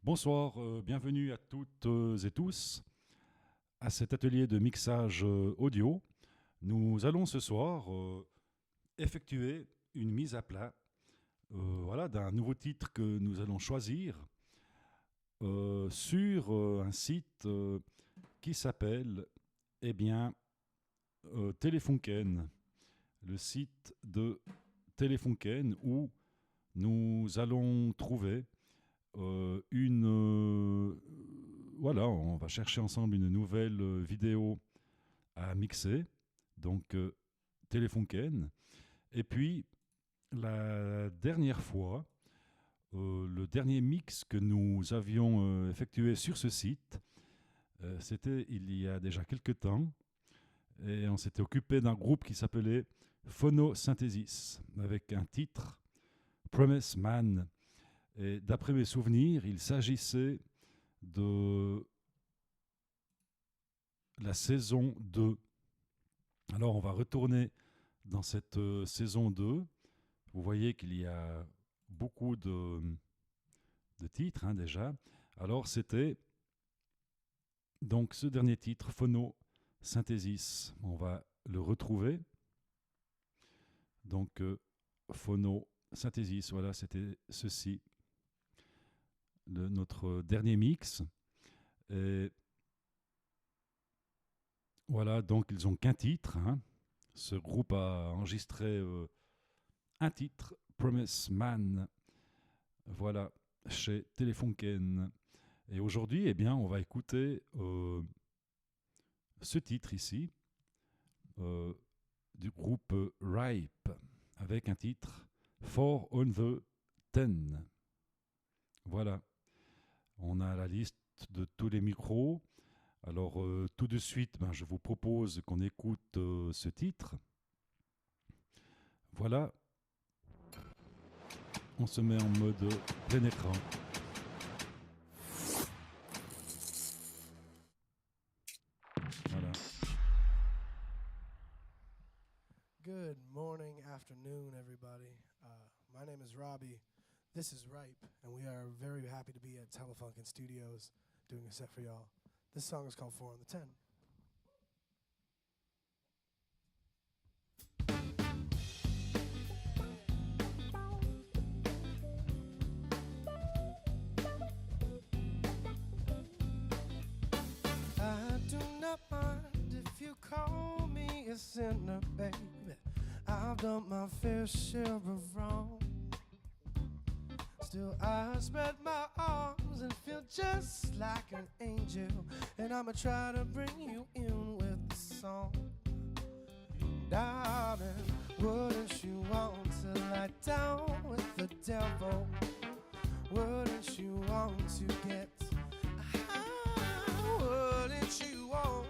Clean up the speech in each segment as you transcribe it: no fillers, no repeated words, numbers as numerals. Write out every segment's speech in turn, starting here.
Bonsoir, bienvenue à toutes et tous à cet atelier de mixage audio. Nous allons ce soir effectuer une mise à plat voilà, d'un nouveau titre que nous allons choisir sur un site qui s'appelle eh bien, Telefunken, le site de Telefunken où nous allons trouver voilà, on va chercher ensemble une nouvelle vidéo à mixer, donc Telefunken. Et puis, la dernière fois, le dernier mix que nous avions effectué sur ce site, c'était il y a déjà quelques temps, et on s'était occupé d'un groupe qui s'appelait Phonosynthesis, avec un titre, Promise Man. Et d'après mes souvenirs, il s'agissait de la saison 2. Alors on va retourner dans cette saison 2. Vous voyez qu'il y a beaucoup de titres déjà. Alors c'était donc ce dernier titre, Phonosynthesis. On va le retrouver. Donc Phonosynthesis, voilà, c'était ceci. Notre dernier mix. Et voilà, donc ils ont qu'un titre. Ce groupe a enregistré un titre, Promise Man. Voilà, chez Telefunken. Et aujourd'hui, eh bien, on va écouter ce titre ici du groupe Ripe avec un titre 4 on the 10. Voilà. On a la liste de tous les micros. Alors, tout de suite, je vous propose qu'on écoute ce titre. Voilà. On se met en mode plein écran. Voilà. Good morning, afternoon, everybody. My name is Robbie. This is Ripe, and we are very happy to be at Telefunken Studios doing a set for y'all. This song is called 4 on the 10. I do not mind if you call me a sinner, baby. I've done my fair share of wrong. Still I spread my arms and feel just like an angel. And I'ma try to bring you in with the song. Darling, wouldn't you want to lie down with the devil? Wouldn't you want to get high? Wouldn't you want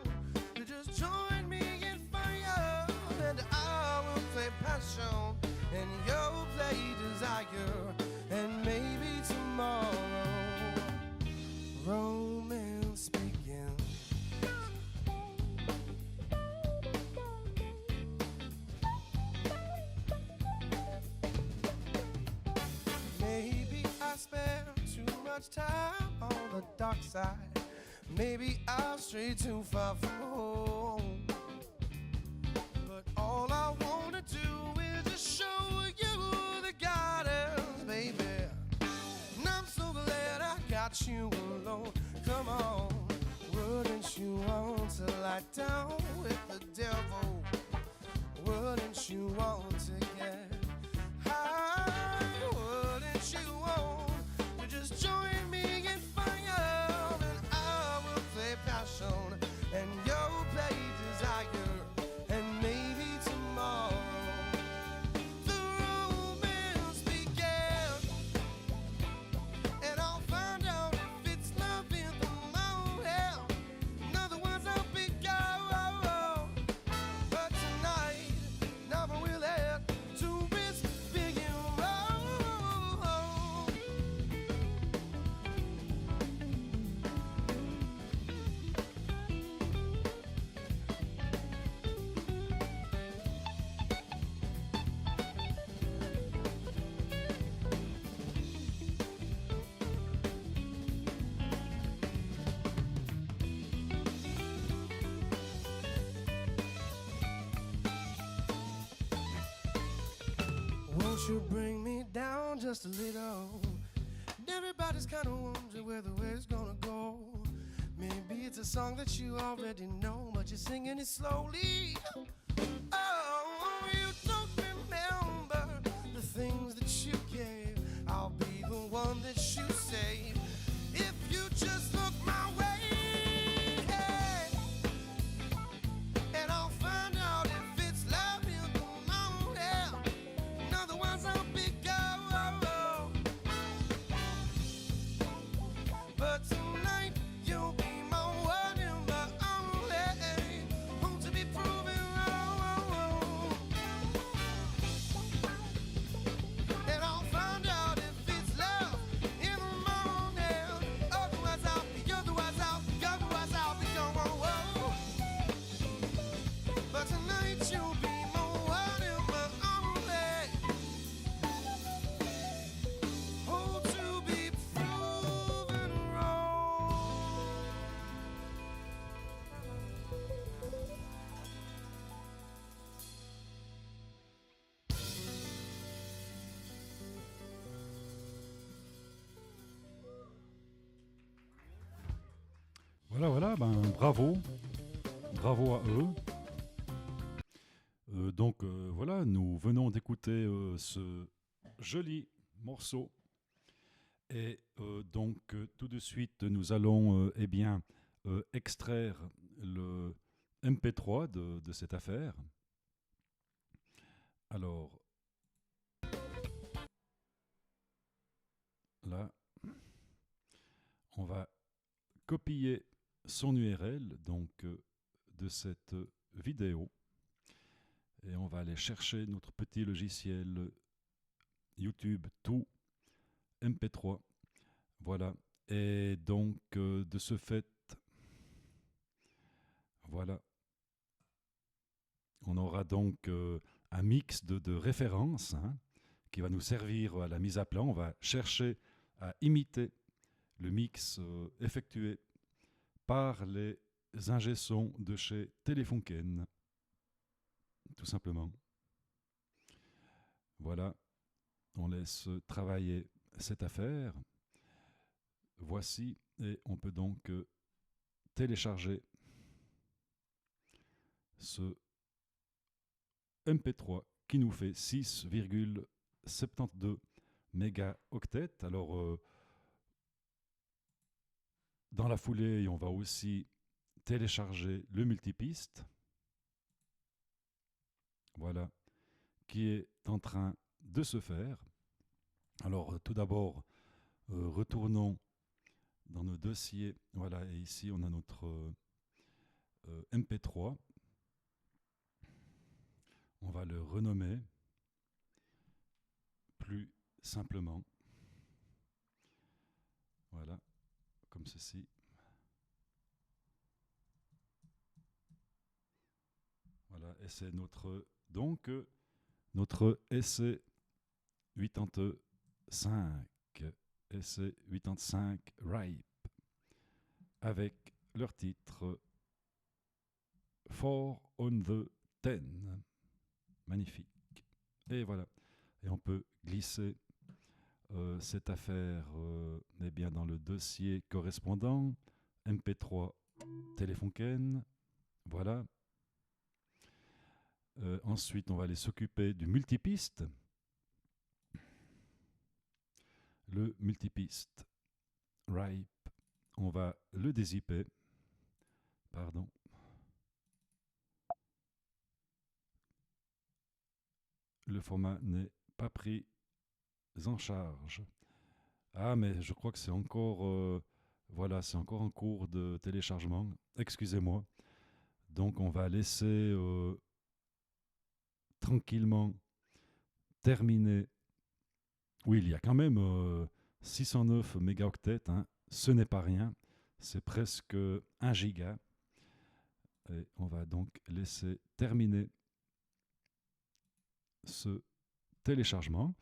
to just join me in fire? And I will play passion and you'll play desire. And maybe tomorrow romance begins. Maybe I spend too much time on the dark side. Maybe I've strayed too far from home. But all I wanna do is just show you the guidance, baby. And I'm so glad I got you alone. Come on, wouldn't you want to lie down with the devil? Wouldn't you want to get high? Wouldn't you want to just join me in fire? And I will play passion and you'll play desire. And maybe tomorrow the romance begins. And I'll find out if it's love in the morning. In other words, I'll be gone. But tonight, never will it to to bring me down just a little. And everybody's kind of wondering where the way's gonna go. Maybe it's a song that you already know, but you're singing it slowly. Oh, you don't remember the things that you gave. I'll be the one that you save if you just look my way. Hey. And I'll find out if it's love in the morning. And otherwise I'll be gone. But tonight you'll be my one and my only. Hope to be proven wrong. And I'll find out if it's love in the morning. Otherwise I'll be gone. But tonight you'll be my one and my only. Hope to be proven wrong. Voilà, ben bravo à eux. Donc voilà, nous venons d'écouter ce joli morceau. Et donc tout de suite, nous allons extraire le MP3 de cette affaire. Alors, là, on va copier son URL donc de cette vidéo et on va aller chercher notre petit logiciel YouTube to MP3. Voilà. Et donc de ce fait, voilà, on aura donc un mix de références qui va nous servir à la mise à plat. On va chercher à imiter le mix effectué par les ingé-sons de chez Telefunken, tout simplement. Voilà, on laisse travailler cette affaire. Voici, et on peut donc télécharger ce MP3 qui nous fait 6,72 mégaoctets. Alors, dans la foulée, on va aussi télécharger le multipiste. Voilà, qui est en train de se faire. Alors, tout d'abord, retournons dans nos dossiers. Voilà, et ici, on a notre MP3. On va le renommer plus simplement. Voilà, comme ceci. Voilà, et c'est notre SC85 RIPE avec leur titre Four on the 10. Magnifique. Et voilà. Et on peut glisser cette affaire dans le dossier correspondant MP3 Telefunken. Voilà. Ensuite, on va aller s'occuper du multipiste. Le multipiste RIPE, on va le dézipper. Pardon. Le format n'est pas pris en charge. Ah, mais je crois que c'est encore, voilà, c'est encore en cours de téléchargement. Excusez-moi. Donc, on va laisser tranquillement terminer. Oui, il y a quand même 609 mégaoctets. Ce n'est pas rien. C'est presque 1 giga. Et on va donc laisser terminer ce téléchargement.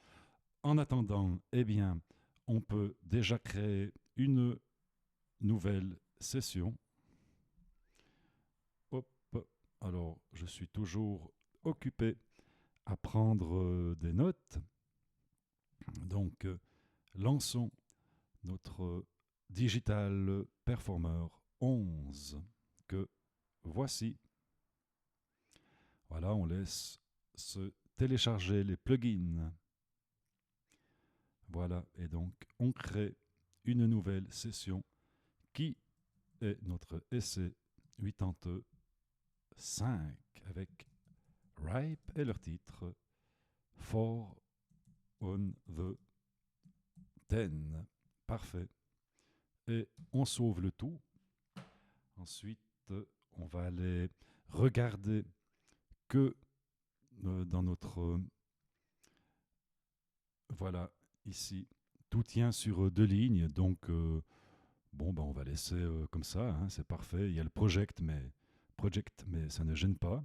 En attendant, on peut déjà créer une nouvelle session. Hop. Alors, je suis toujours occupé à prendre des notes. Donc, lançons notre Digital Performer 11 que voici. Voilà, on laisse se télécharger les plugins. Voilà, et donc on crée une nouvelle session qui est notre essai 85 avec Ripe et leur titre For on the 10. Parfait. Et on sauve le tout. Ensuite, on va aller regarder que dans notre... voilà, ici, tout tient sur deux lignes. Donc, bon, ben, on va laisser comme ça. Hein, c'est parfait. Il y a le project, mais ça ne gêne pas.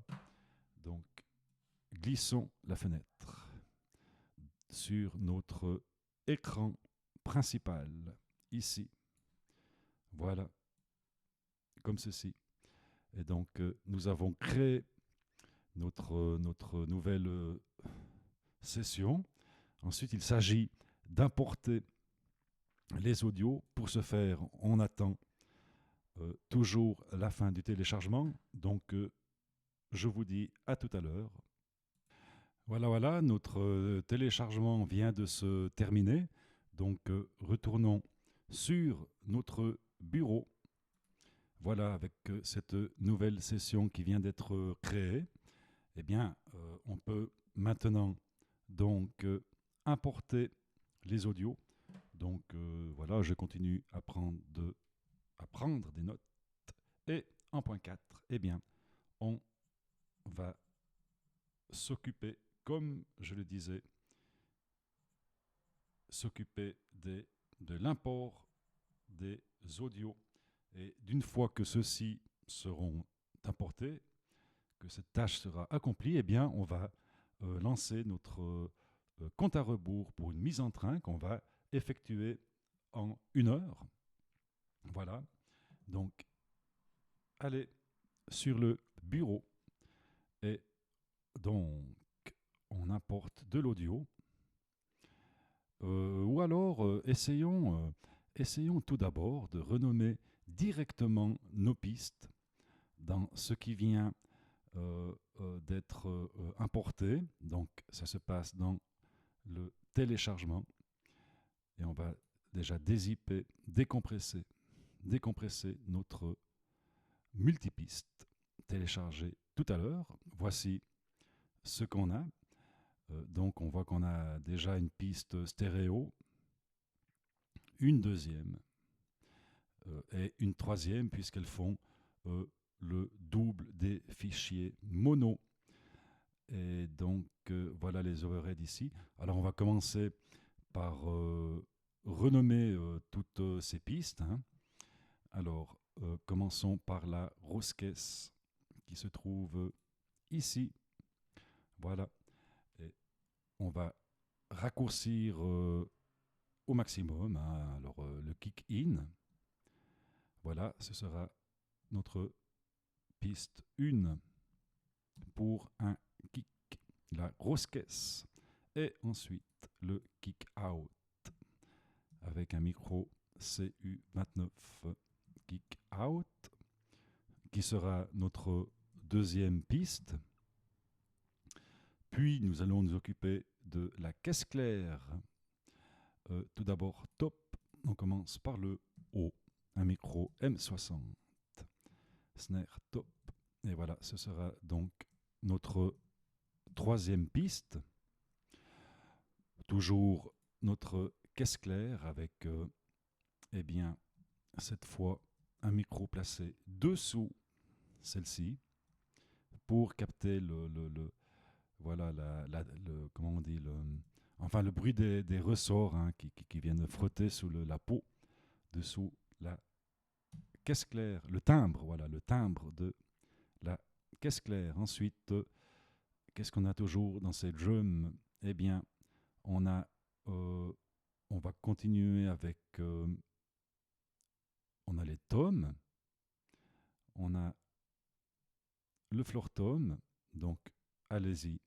Donc, glissons la fenêtre sur notre écran principal, ici. Voilà, comme ceci. Et donc, nous avons créé notre nouvelle session. Ensuite, il s'agit d'importer les audios. Pour ce faire, on attend toujours la fin du téléchargement. Donc, je vous dis à tout à l'heure. Voilà, notre téléchargement vient de se terminer. Donc, retournons sur notre bureau. Voilà, avec cette nouvelle session qui vient d'être créée, eh bien, on peut maintenant donc importer les audios. Donc, voilà, je continue à prendre des notes. Et en point 4, eh bien, on va s'occuper, comme je le disais, s'occuper de l'import des audios. Et d'une fois que ceux-ci seront importés, que cette tâche sera accomplie, eh bien, on va lancer notre compte à rebours pour une mise en train qu'on va effectuer en 1 heure. Voilà. Donc, allez sur le bureau et donc on importe de l'audio. Ou alors, essayons tout d'abord de renommer directement nos pistes dans ce qui vient d'être importé. Donc, ça se passe dans le téléchargement. Et on va déjà dézipper, décompresser notre multipiste téléchargé tout à l'heure. Voici ce qu'on a. Donc, on voit qu'on a déjà une piste stéréo, une deuxième et une troisième, puisqu'elles font le double des fichiers mono. Et donc, voilà les overheads ici. Alors, on va commencer par renommer toutes ces pistes. Hein. Alors, commençons par la Rosquesse qui se trouve ici. Voilà. Et on va raccourcir au maximum. Hein. Alors, le kick in. Voilà, ce sera notre piste 1 pour un kick, la grosse caisse. Et ensuite, le kick out avec un micro CU29 kick out qui sera notre deuxième piste. Puis, nous allons nous occuper de la caisse claire. Tout d'abord, top. On commence par le haut. Un micro M60. Snare top. Et voilà, ce sera donc notre troisième piste. Toujours notre caisse claire avec, eh bien, cette fois, un micro placé dessous celle-ci pour capter voilà, comment on dit, le bruit des ressorts hein, qui viennent frotter sous la peau dessous la caisse claire, le timbre de la caisse claire. Ensuite, qu'est-ce qu'on a toujours dans ces drums? Eh bien, on va continuer avec, on a les tomes, on a le floor tom, donc allons-y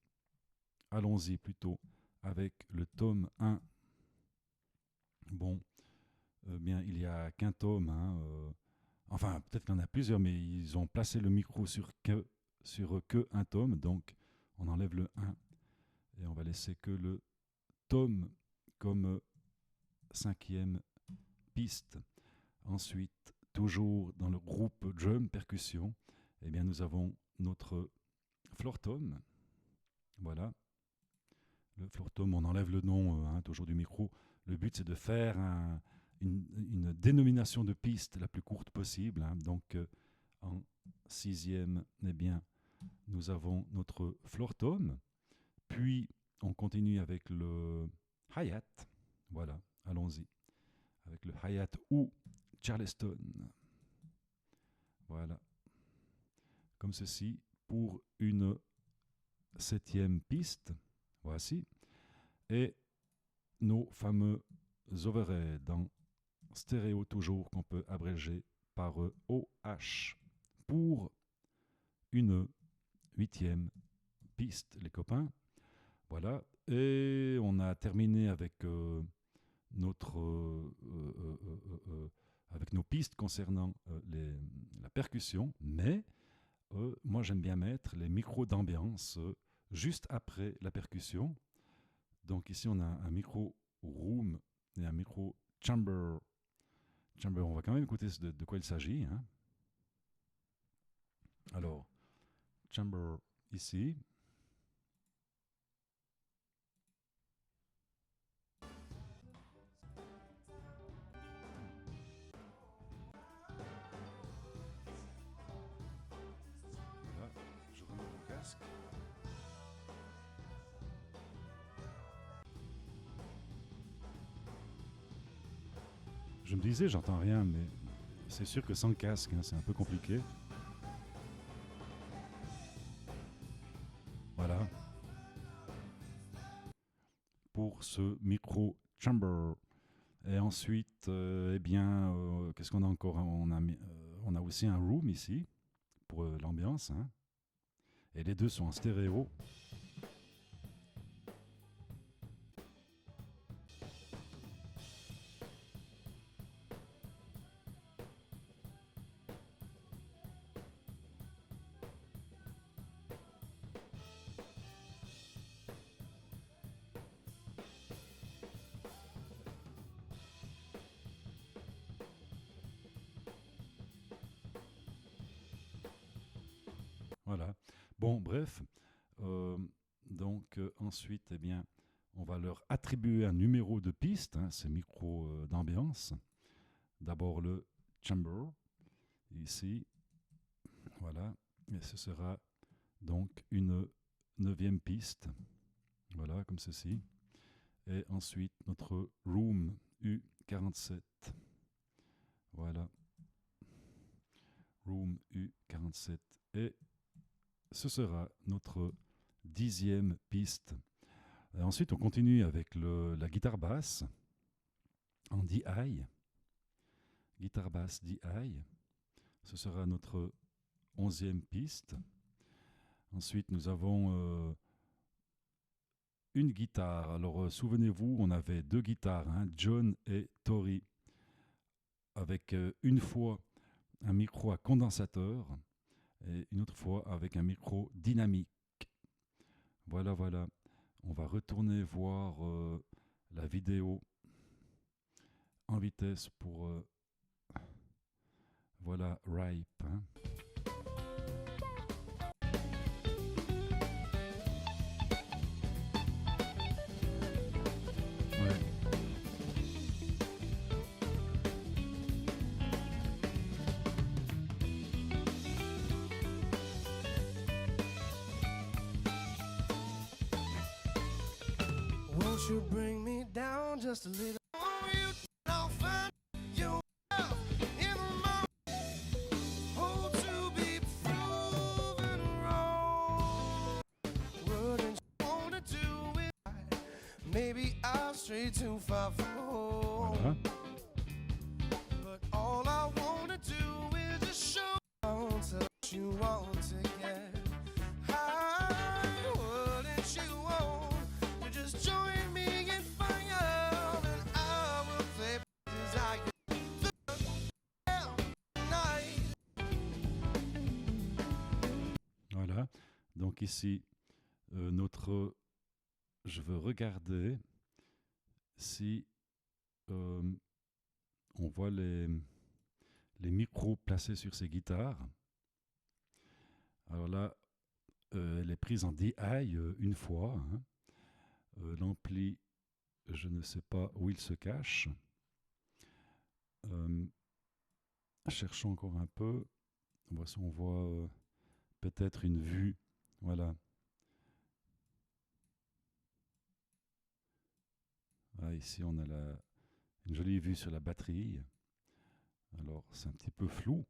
plutôt avec le tome 1 Bon, bien, il y a qu'un tome. Hein, enfin, peut-être qu'il y en a plusieurs, mais ils ont placé le micro sur que un tome. Donc, on enlève le 1 et on va laisser que le tome comme cinquième piste. Ensuite, toujours dans le groupe drum percussion, eh bien, nous avons notre floor tom. Voilà. Le floor tom, on enlève le nom toujours du micro. Le but, c'est de faire une dénomination de piste la plus courte possible. Hein. Donc, en sixième, eh bien, nous avons notre floor tom. Puis, on continue avec le hi-hat. Voilà, allons-y. Avec le hi-hat ou Charleston. Voilà. Comme ceci, pour une septième piste. Voici. Et nos fameux overheads en stéréo toujours qu'on peut abréger par OH pour une huitième piste, les copains. Voilà. Et on a terminé avec avec nos pistes concernant la percussion, mais moi j'aime bien mettre les micros d'ambiance juste après la percussion. Donc ici on a un micro room et un micro chamber. On va quand même écouter de quoi il s'agit. Hein. Alors, chamber ici. Là, je remets mon casque. Je me disais, j'entends rien, mais c'est sûr que sans casque, hein, c'est un peu compliqué. Voilà. Pour ce micro chamber. Et ensuite, eh bien, qu'est-ce qu'on a encore? On a aussi un room ici pour l'ambiance. Hein. Et les deux sont en stéréo. Voilà. Bon, bref. Donc, ensuite, eh bien, on va leur attribuer un numéro de piste, hein, ces micros d'ambiance. D'abord le chamber, ici. Voilà. Et ce sera donc une neuvième piste. Voilà, comme ceci. Et ensuite, notre room U47. Voilà. Room U47. Et ce sera notre dixième piste. Et ensuite, on continue avec la guitare basse en DI. Guitare basse DI. Ce sera notre onzième piste. Ensuite, nous avons une guitare. Alors, souvenez-vous, on avait deux guitares, hein, John et Tori, avec une fois un micro à condensateur et une autre fois avec un micro dynamique. Voilà, voilà. On va retourner voir la vidéo en vitesse pour voilà, Ripe. Hein. Ouais. Won't you bring me down just a little? Oh, you I'll find yourself in my hole to be proven wrong. Wouldn't you wanna do it right? Maybe I'll stray too far from home. Voilà. But all I wanna do is just show what you want to get. High, wouldn't you want to just join me in fire? And I will play donc ici, je veux regarder si on voit les micros placés sur ces guitares. Alors là, elle est prise en DI une fois. Hein. L'ampli, je ne sais pas où il se cache. Cherchons encore un peu. Voici, on voit peut-être une vue. Voilà. Ah, ici, on a une jolie vue sur la batterie. Alors, c'est un petit peu flou.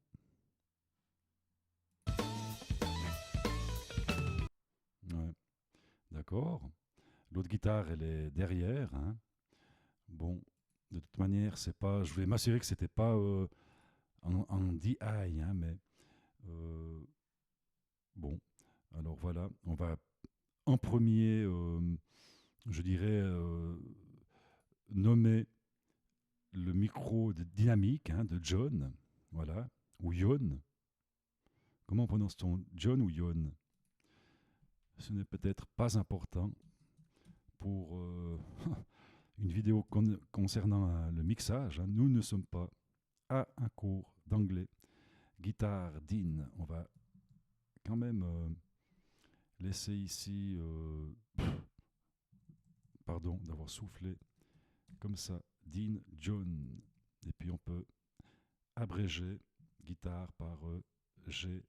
Ouais. D'accord. L'autre guitare, elle est derrière. Hein. Bon, de toute manière, c'est pas. Je voulais m'assurer que c'était pas en DI, hein, mais bon. Alors voilà, on va en premier, je dirais, nommer le micro de dynamique hein, de John, voilà, ou Yon. Comment prononce-t-on John ou Yon? Ce n'est peut-être pas important pour une vidéo concernant le mixage. Hein. Nous ne sommes pas à un cours d'anglais. Guitare, Dean, on va quand même laisser ici, pardon d'avoir soufflé comme ça, Dean, John. Et puis on peut abréger guitare par GTR.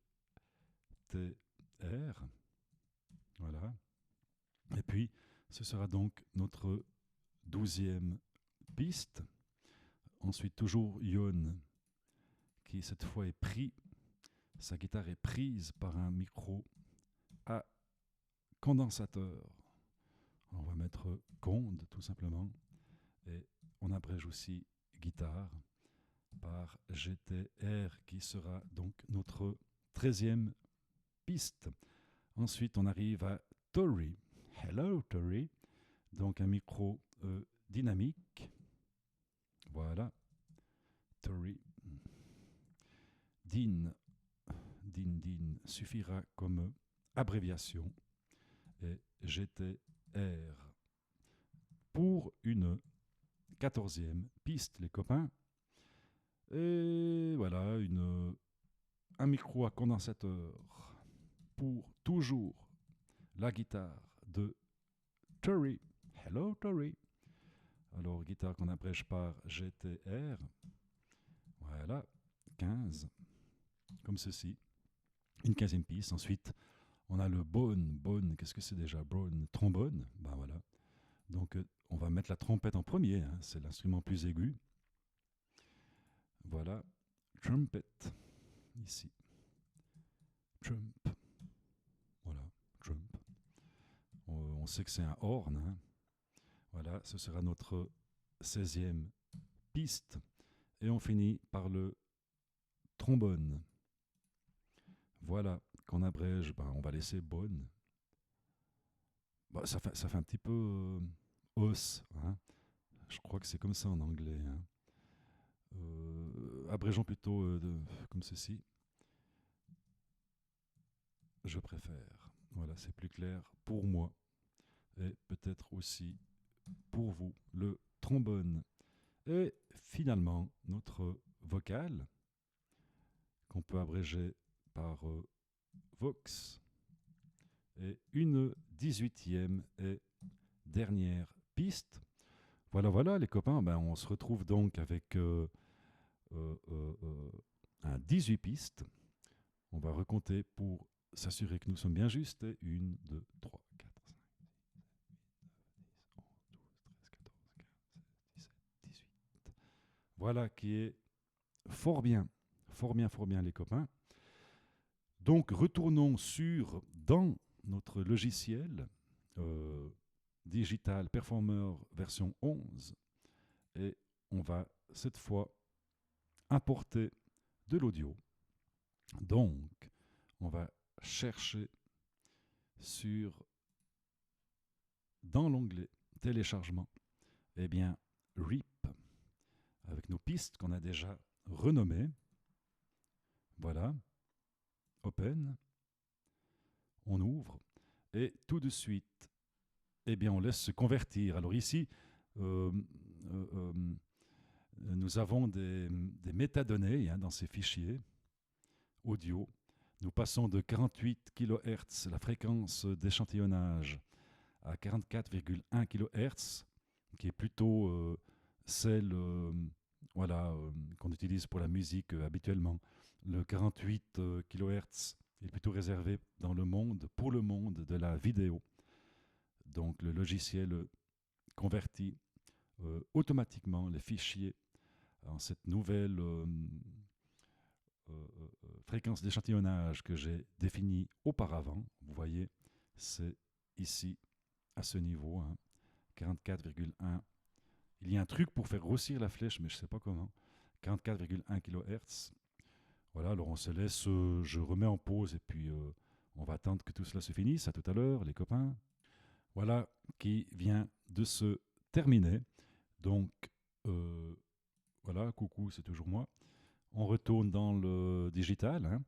Voilà. Et puis, ce sera donc notre 12e piste. Ensuite, toujours Yon, qui cette fois est pris. Sa guitare est prise par un micro à condensateur. On va mettre conde, tout simplement. Et on abrège aussi guitare par GTR, qui sera donc notre 13e piste. Ensuite, on arrive à Tori. Hello, Tori. Donc, un micro dynamique. Voilà. Tori. Dean suffira comme abréviation. Et GTR. Pour une 14e piste, les copains. Et voilà, un micro à condensateur pour toujours la guitare de Tori. Hello, Tori. Alors, guitare qu'on abrège par GTR. Voilà, 15, comme ceci. Une 15e piste. Ensuite, on a le bone. Qu'est-ce que c'est déjà? Bone, trombone. Ben voilà. Donc, on va mettre la trompette en premier. Hein, c'est l'instrument plus aigu. Voilà. Trumpet. Ici. Trump. Voilà. Trump. On sait que c'est un horn. Hein. Voilà. Ce sera notre 16e piste. Et on finit par le trombone. Voilà. Qu'on abrège. Ben, on va laisser bone. Bah, ça fait un petit peu os. Hein. Je crois que c'est comme ça en anglais. Hein. Abrégeons plutôt comme ceci. Je préfère. Voilà, c'est plus clair pour moi. Et peut-être aussi pour vous. Le trombone. Et finalement, notre vocale, qu'on peut abréger par Vox. Et une 18e et dernière piste. Voilà, les copains, ben, on se retrouve donc avec un 18 pistes. On va recompter pour s'assurer que nous sommes bien justes. 1, 2, 3, 4, 5, 6, 7, 8, 9, 10, 11, 12, 13, 14, 15, 16, 17, 18. Voilà qui est fort bien les copains. Donc retournons dans notre logiciel Digital Performer version 11 et on va cette fois importer de l'audio. Donc on va chercher dans l'onglet téléchargement, eh bien RIP avec nos pistes qu'on a déjà renommées. Voilà, open, on ouvre Et tout de suite, eh bien, on laisse se convertir. Alors ici, euh, euh, euh, nous avons des métadonnées dans ces fichiers audio. Nous passons de 48 kHz, la fréquence d'échantillonnage, à 44,1 kHz, qui est plutôt celle qu'on utilise pour la musique habituellement. Le 48 kHz est plutôt réservé pour le monde de la vidéo. Donc le logiciel convertit automatiquement les fichiers en cette nouvelle fréquence d'échantillonnage que j'ai définie auparavant. Vous voyez, c'est ici, à ce niveau, 44,1. Il y a un truc pour faire grossir la flèche, mais je ne sais pas comment. 44,1 kHz. Voilà, alors on se laisse, je remets en pause et puis on va attendre que tout cela se finisse. À tout à l'heure, les copains. Voilà qui vient de se terminer. Donc, voilà, coucou, c'est toujours moi. On retourne dans le digital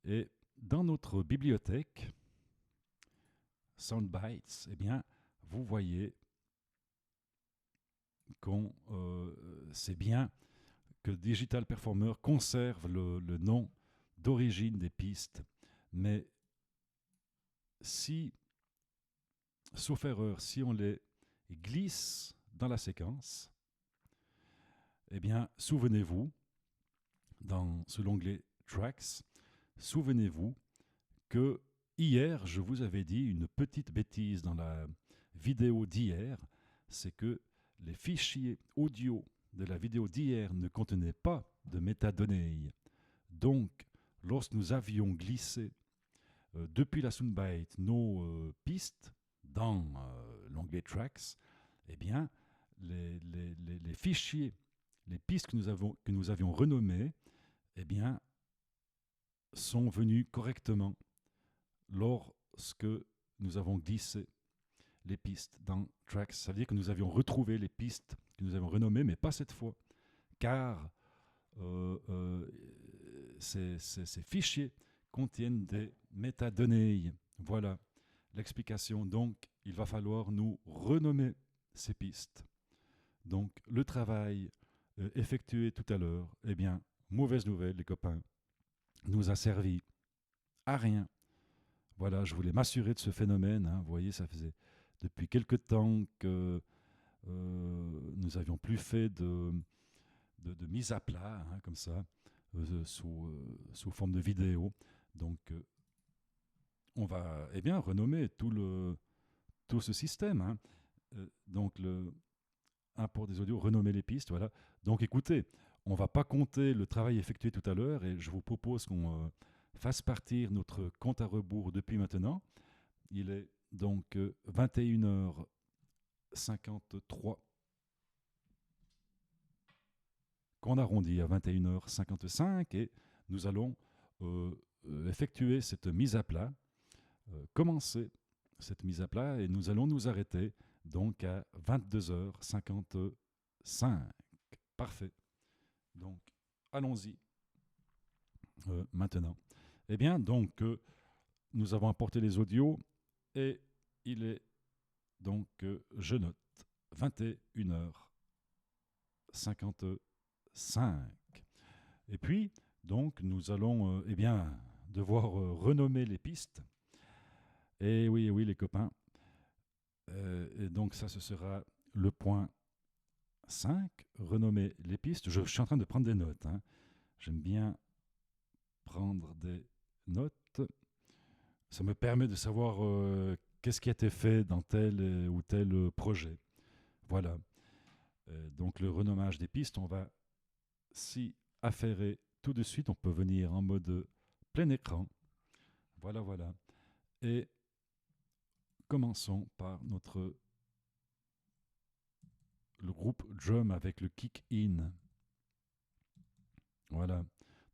et dans notre bibliothèque Soundbytes, eh bien, vous voyez c'est bien que Digital Performer conserve le nom d'origine des pistes, mais si, sauf erreur, si on les glisse dans la séquence, eh bien, souvenez-vous, sous l'onglet Tracks, souvenez-vous que hier, je vous avais dit une petite bêtise dans la vidéo d'hier, c'est que les fichiers audio de la vidéo d'hier ne contenaient pas de métadonnées. Donc, lorsque nous avions glissé depuis la Soundbite nos pistes dans l'onglet Tracks, eh bien, les fichiers, les pistes que nous avions renommées, eh bien, sont venus correctement lorsque nous avons glissé les pistes dans Tracks. Ça veut dire que nous avions retrouvé les pistes que nous avons renommées, mais pas cette fois, car ces fichiers contiennent des métadonnées. Voilà l'explication. Donc, il va falloir nous renommer ces pistes. Donc, le travail effectué tout à l'heure, eh bien, mauvaise nouvelle, les copains, nous a servi à rien. Voilà, je voulais m'assurer de ce phénomène. Vous voyez, ça faisait depuis quelque temps que nous n'avions plus fait de mise à plat, comme ça, sous forme de vidéo. Donc, on va renommer tout ce système. Donc, le import des audios, renommer les pistes. Voilà. Donc, écoutez, on ne va pas compter le travail effectué tout à l'heure et je vous propose qu'on fasse partir notre compte à rebours depuis maintenant. Il est donc 21h53 qu'on arrondit à 21h55 et nous allons effectuer cette mise à plat, commencer cette mise à plat et nous allons nous arrêter donc à 22h55. Parfait. Donc, allons-y maintenant. Eh bien, donc, nous avons apporté les audios et il est donc, je note, 21h55. Et puis, donc, nous allons devoir renommer les pistes. Et oui, les copains. Et donc, ça, ce sera le point 5, renommer les pistes. Je suis en train de prendre des notes. J'aime bien prendre des notes. Ça me permet de savoir qu'est-ce qui a été fait dans tel ou tel projet. Voilà. Donc le renommage des pistes, on va s'y affairer tout de suite. On peut venir en mode plein écran. Voilà. Et commençons par le groupe drum avec le kick-in. Voilà,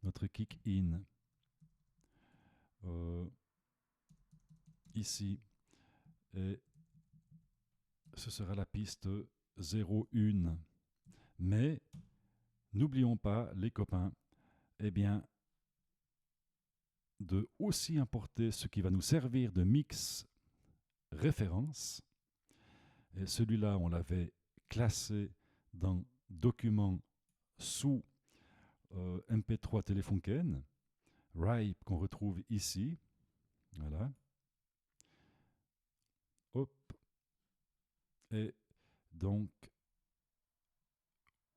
notre kick-in. Ici. Et ce sera la piste 01. Mais n'oublions pas, les copains, de aussi importer ce qui va nous servir de mix référence. Et celui-là, on l'avait classé dans Documents sous MP3 Telefunken, RIPE qu'on retrouve ici. Voilà. Hop. Et donc,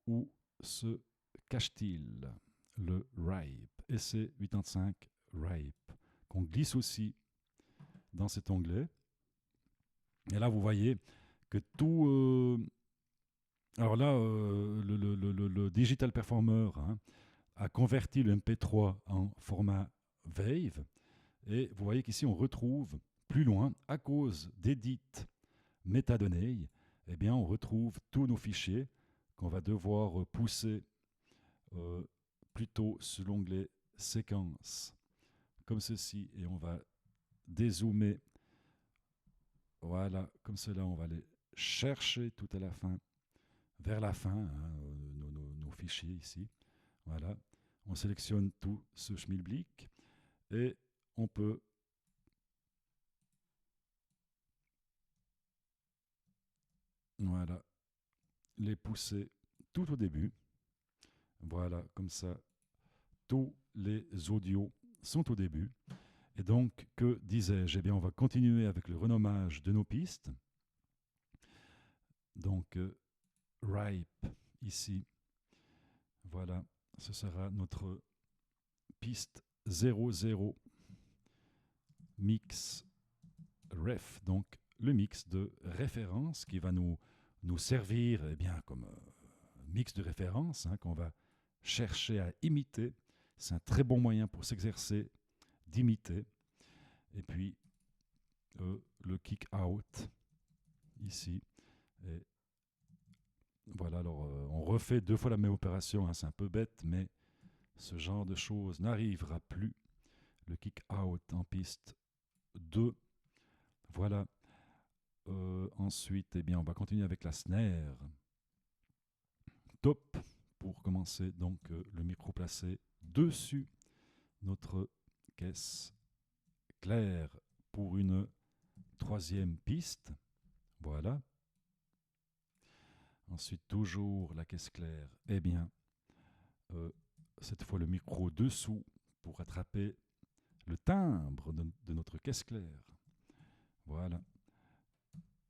où se cache-t-il le RIPE? EC85 RIPE, qu'on glisse aussi dans cet onglet. Et là, vous voyez que tout... alors là, le Digital Performer a converti le MP3 en format Wave. Et vous voyez qu'ici, on retrouve plus loin, à cause d'édite métadonnées, eh bien, on retrouve tous nos fichiers qu'on va devoir pousser plutôt sur l'onglet séquence, comme ceci. Et on va dézoomer. Voilà, comme cela, on va les chercher tout à la fin, vers la fin, nos fichiers ici. Voilà, on sélectionne tout ce schmilblick et on peut voilà, les pousser tout au début. Voilà, comme ça, tous les audios sont au début. Et donc, que disais-je? Eh bien, on va continuer avec le renommage de nos pistes. Donc, RIPE, ici. Voilà, ce sera notre piste 00 mix ref, donc le mix de référence qui va nous servir eh bien, comme mix de référence qu'on va chercher à imiter. C'est un très bon moyen pour s'exercer d'imiter. Et puis le kick out ici. Et voilà, alors on refait 2 fois la même opération, c'est un peu bête, mais ce genre de choses n'arrivera plus. Le kick out en piste 2. Voilà. Ensuite, eh bien, on va continuer avec la snare. Top. Pour commencer, donc le micro placé dessus notre caisse claire pour une 3e piste. Voilà. Ensuite, toujours la caisse claire. Eh bien, cette fois le micro dessous pour attraper le timbre de notre caisse claire. Voilà.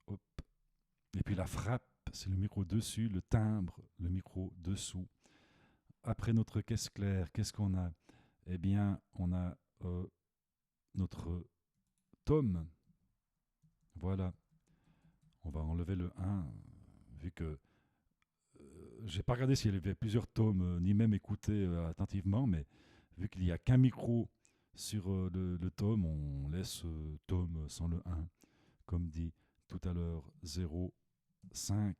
Hop. Et puis la frappe, c'est le micro dessus, le timbre, le micro dessous. Après notre caisse claire, qu'est-ce qu'on a? Eh bien, on a notre tome. Voilà. On va enlever le 1, vu que j'ai pas regardé s'il y avait plusieurs tomes, ni même écouté attentivement, mais vu qu'il n'y a qu'un micro sur le tome, on laisse tome sans le 1, comme dit tout à l'heure 0, 5.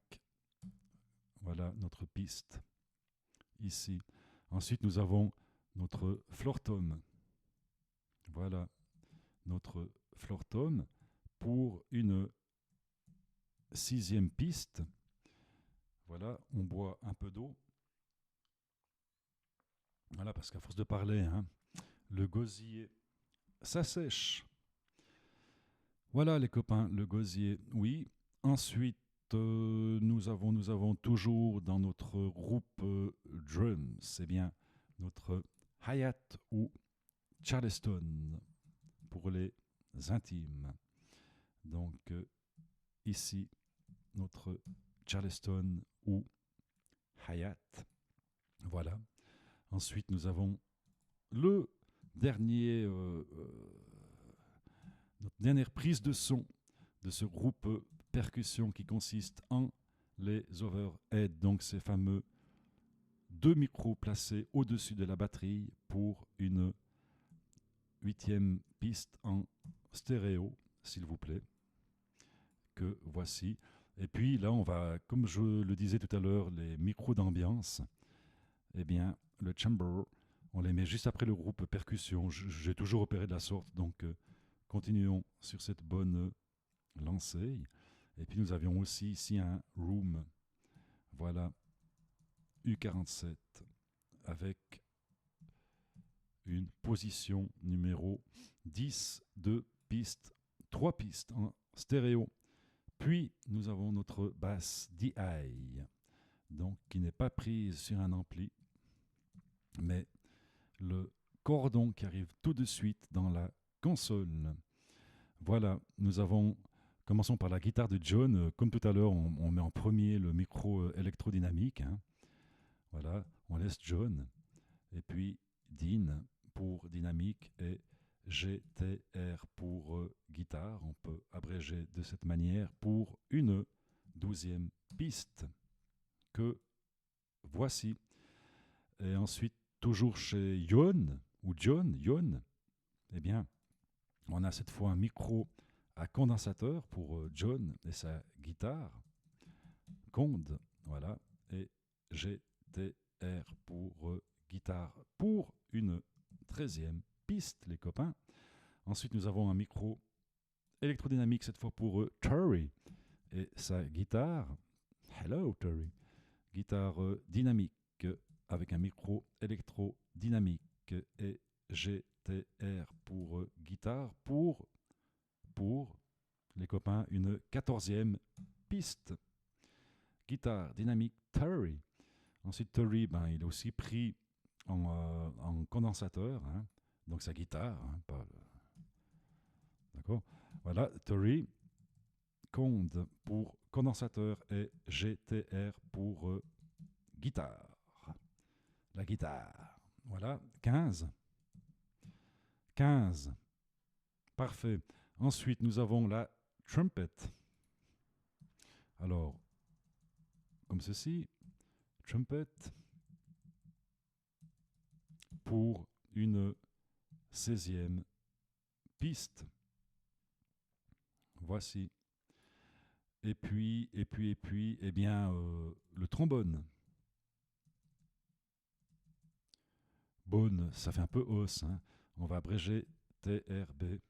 Voilà notre piste ici. Ensuite, nous avons notre floor tome. Voilà notre floor tome pour une 6e piste. Voilà, on boit un peu d'eau. Voilà, parce qu'à force de parler, le gosier s'assèche. Voilà les copains, le gosier, oui. Ensuite, nous avons toujours dans notre groupe drums, c'est bien notre hi-hat ou charleston pour les intimes. Donc ici, notre charleston ou hi-hat. Voilà. Ensuite, nous avons le dernier, notre dernière prise de son de ce groupe percussion qui consiste en les overheads, donc ces fameux 2 micros placés au-dessus de la batterie pour une 8e piste en stéréo, s'il vous plaît, que voici. Et puis là, on va, comme je le disais tout à l'heure, les micros d'ambiance, eh bien, le chamber, on les met juste après le groupe percussion. J'ai toujours opéré de la sorte, donc continuons sur cette bonne lancée. Et puis nous avions aussi ici un room, voilà, U47, avec une position numéro 10 de piste, 3 pistes stéréo. Puis, nous avons notre basse DI, donc qui n'est pas prise sur un ampli, mais le cordon qui arrive tout de suite dans la console. Voilà, commençons par la guitare de John. Comme tout à l'heure, on met en premier le micro électrodynamique. Hein. Voilà, on laisse John. Et puis Dean pour dynamique et GTR pour guitare. On peut abréger de cette manière pour une 12e piste que voici. Et ensuite, toujours chez Yon, ou Yon, eh bien, on a cette fois un micro à condensateur pour John et sa guitare. Conde, voilà, et GTR pour guitare pour une 13e piste, les copains. Ensuite, nous avons un micro électrodynamique, cette fois pour Terry et sa guitare. Hello, Terry. Guitare dynamique avec un micro électrodynamique et GTR pour guitare pour les copains une 14e piste. Guitare dynamique Terry. Ensuite, Terry, il est aussi pris en condensateur, hein, donc sa guitare, hein, pas le... D'accord. Voilà, Terry, Conde pour condensateur et GTR pour guitare. La guitare. Voilà, 15. 15. Parfait. Ensuite, nous avons la trumpet. Alors, comme ceci, trumpet pour une 16e piste. Voici. Et puis, eh bien, le trombone. Bone, ça fait un peu os. Hein. On va abréger TRB,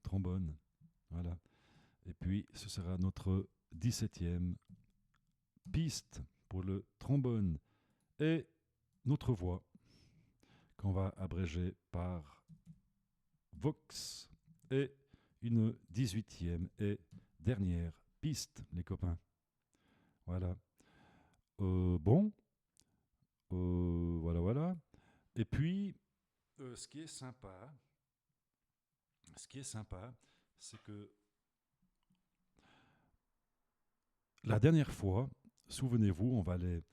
trombone. Voilà. Et puis, ce sera notre 17e piste pour le trombone. Et notre voix, qu'on va abréger par Vox. Et une 18e et dernière piste, les copains. Voilà. Bon. Voilà. Et puis, ce qui est sympa, c'est que la dernière fois, souvenez-vous, on va aller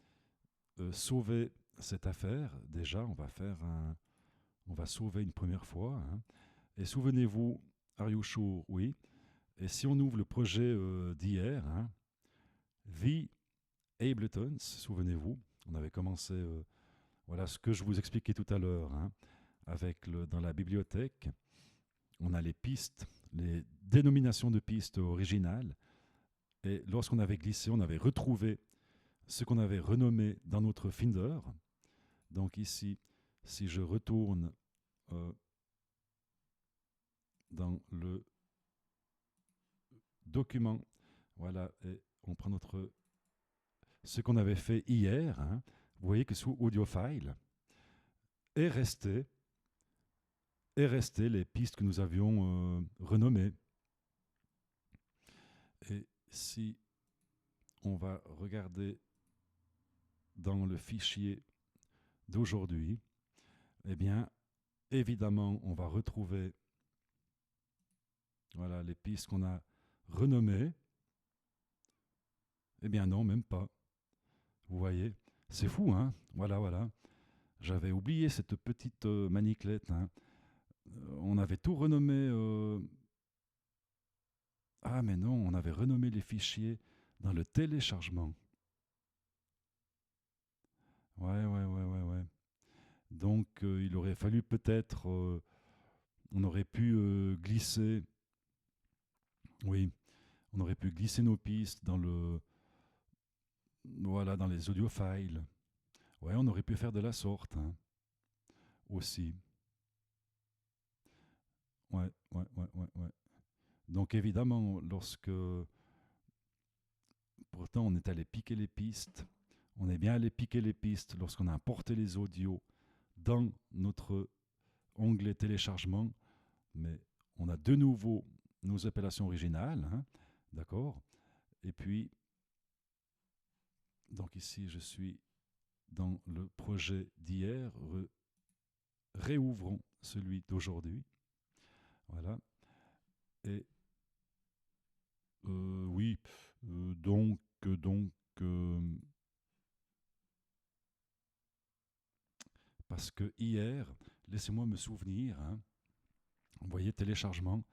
sauver cette affaire. Déjà, on va sauver une première fois. Hein. Et souvenez-vous, are you sure? Oui. Et si on ouvre le projet d'hier, hein, The Abletons, souvenez-vous, on avait commencé, voilà ce que je vous expliquais tout à l'heure, hein, dans la bibliothèque, on a les pistes, les dénominations de pistes originales, et lorsqu'on avait glissé, on avait retrouvé ce qu'on avait renommé dans notre Finder. Donc ici, si je retourne dans le document, voilà, et on prend ce qu'on avait fait hier, hein, vous voyez que sous Audiophile est resté les pistes que nous avions renommées. Et si on va regarder dans le fichier d'aujourd'hui, eh bien, évidemment, on va retrouver voilà, les pistes qu'on a renommées. Eh bien non, même pas. Vous voyez, c'est fou, hein? Voilà. J'avais oublié cette petite maniclette. Hein. On avait tout renommé. Ah, mais non, on avait renommé les fichiers dans le téléchargement. Ouais. Donc, il aurait fallu peut-être... on aurait pu glisser... Oui, on aurait pu glisser nos pistes dans dans les audiophiles. Ouais, on aurait pu faire de la sorte, hein, aussi. Ouais. Donc évidemment, pourtant on est allé piquer les pistes, on est bien allé piquer les pistes lorsqu'on a importé les audios dans notre onglet téléchargement, mais on a de nouveau nos appellations originales, hein, d'accord. Et puis, donc ici, je suis dans le projet d'hier. Réouvrons celui d'aujourd'hui. Voilà. Et oui, donc, parce que hier, laissez-moi me souvenir, hein, vous voyez, téléchargement,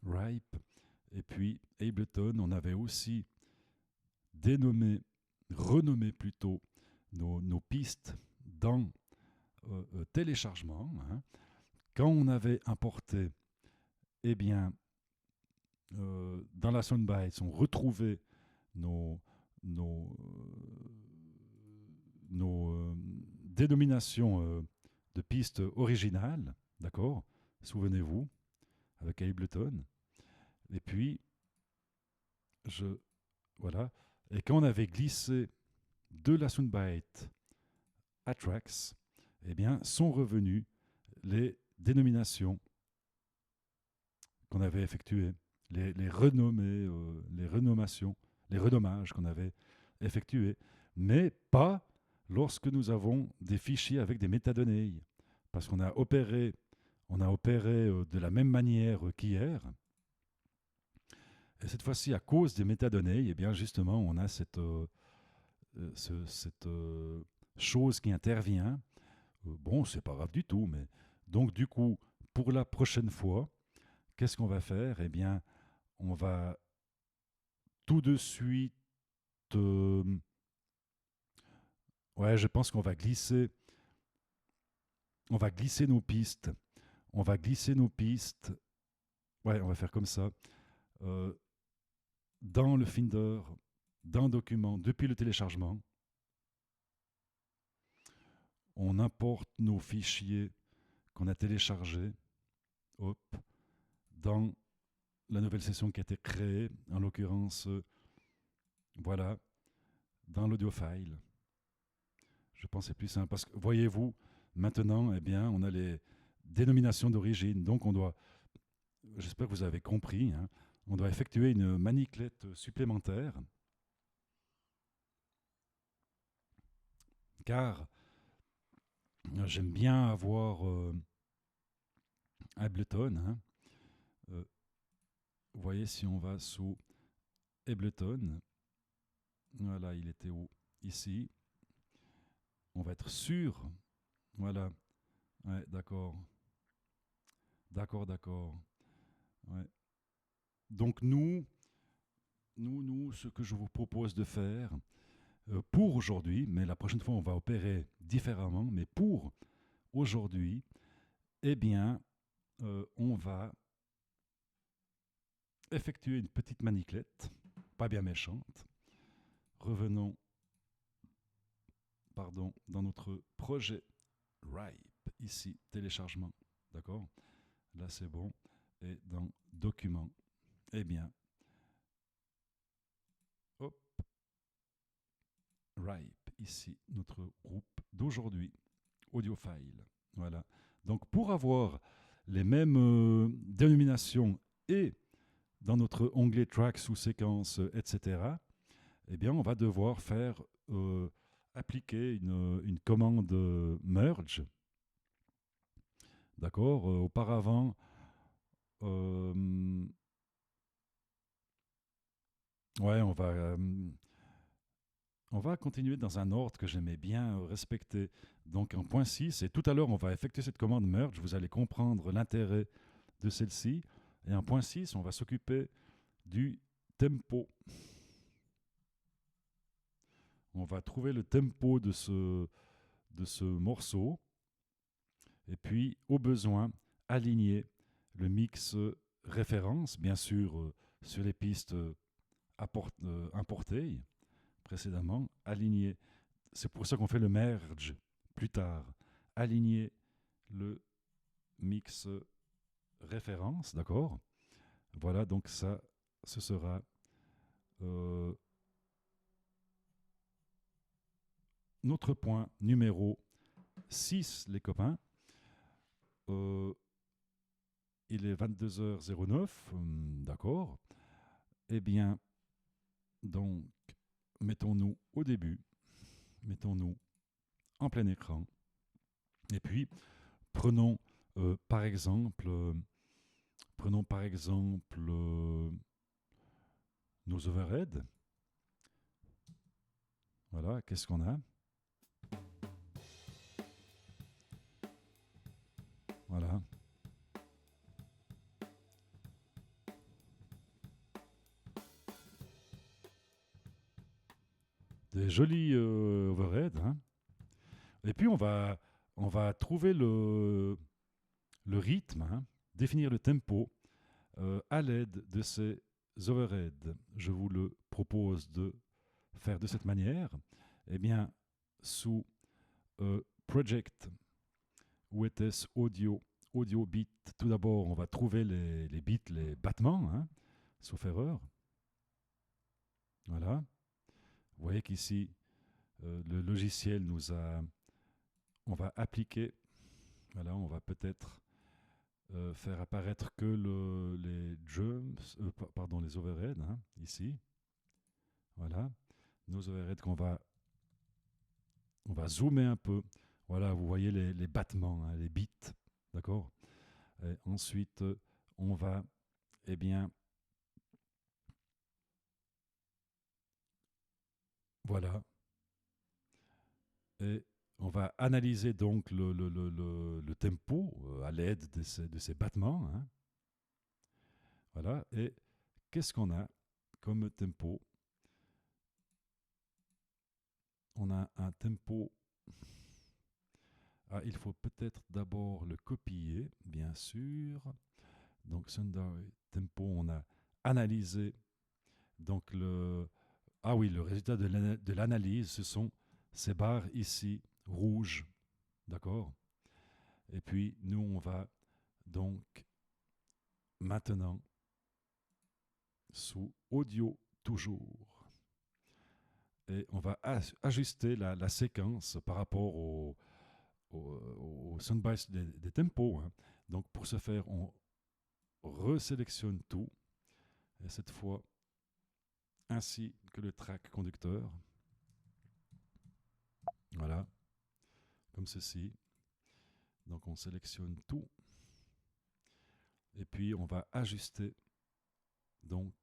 Ripe, et puis Ableton, on avait aussi dénommé, renommé plutôt, nos pistes dans téléchargement. Hein. Quand on avait importé, eh bien, dans la Soundbites, on retrouvait nos, nos, nos dénominations de pistes originales, d'accord. Souvenez-vous, avec Ableton. Et puis, voilà. Et quand on avait glissé de la Soundbite à Tracks, eh bien, sont revenues les dénominations qu'on avait effectuées, les renommées, les renommations, les renommages qu'on avait effectués, mais pas lorsque nous avons des fichiers avec des métadonnées, parce qu'on a opéré de la même manière qu'hier. Et cette fois-ci, à cause des métadonnées, eh bien justement, on a cette chose qui intervient. Bon, c'est pas grave du tout, mais donc du coup, pour la prochaine fois, qu'est-ce qu'on va faire? Eh bien, on va tout de suite. Ouais, je pense qu'on va glisser. On va glisser nos pistes. On va glisser nos pistes. Ouais, on va faire comme ça. Dans le Finder, dans Document, depuis le téléchargement. On importe nos fichiers qu'on a téléchargés. Hop, dans la nouvelle session qui a été créée, en l'occurrence, voilà, dans l'audio file. Je pense que c'est plus simple parce que, voyez-vous, maintenant, eh bien, on a les dénominations d'origine. Donc, on doit, j'espère que vous avez compris, hein, on doit effectuer une maniclette supplémentaire. Car j'aime bien avoir Ableton. Hein. Vous voyez, si on va sous Ableton, voilà, il était où? Ici. On va être sûr. Voilà. Ouais, d'accord. D'accord. Ouais. Donc nous, ce que je vous propose de faire pour aujourd'hui, mais la prochaine fois on va opérer différemment, mais pour aujourd'hui, eh bien, on va effectuer une petite maniclette, pas bien méchante. Revenons, dans notre projet Ripe, ici, téléchargement, d'accord? Là c'est bon. Et dans Documents, eh bien, hop, Ripe, ici, notre groupe d'aujourd'hui, Audiophile. Voilà. Donc pour avoir les mêmes dénominations et dans notre onglet Tracks ou séquences, etc., eh bien, on va devoir faire appliquer une commande merge. D'accord. Auparavant, ouais, on va continuer dans un ordre que j'aimais bien respecter. Donc en point 6, et tout à l'heure on va effectuer cette commande merge, vous allez comprendre l'intérêt de celle-ci. Et en point 6, on va s'occuper du tempo. On va trouver le tempo de ce morceau. Et puis, au besoin, aligner le mix référence, bien sûr, sur les pistes importées précédemment, aligner. C'est pour ça qu'on fait le merge plus tard. Aligner le mix référence, d'accord? Voilà, donc ça, ce sera notre point numéro 6, les copains. il est 22h09, d'accord. Eh bien, donc, mettons-nous au début, mettons-nous en plein écran, et puis prenons par exemple, nos overheads. Voilà, qu'est-ce qu'on a? Voilà. Des jolis overheads, hein. Et puis on va trouver le rythme, hein, définir le tempo à l'aide de ces overheads. Je vous le propose de faire de cette manière. Eh bien, sous Project, où était-ce Audio beat. Tout d'abord, on va trouver les beats, les battements, hein, sauf erreur. Voilà. Vous voyez qu'ici, le logiciel nous a. On va appliquer. Voilà, on va peut-être faire apparaître que les drums, pardon, les overheads, hein, ici. Voilà. Nos overheads on va zoomer un peu. Voilà, vous voyez les battements, hein, les beats. D'accord. Et ensuite, on va, eh bien, voilà. Et on va analyser donc le tempo à l'aide de ces battements, hein. Voilà. Et qu'est-ce qu'on a comme tempo? On a un tempo. Ah, il faut peut-être d'abord le copier, bien sûr. Donc, Sundari Tempo, on a analysé. Donc, ah oui, le résultat de l'analyse, ce sont ces barres ici, rouges. D'accord. Et puis, nous, on va donc maintenant sous Audio toujours. Et on va ajuster la séquence par rapport au soundbites des tempos, hein. Donc, pour ce faire, on resélectionne tout. Et cette fois, ainsi que le track conducteur. Voilà, comme ceci. Donc on sélectionne tout. Et puis on va ajuster donc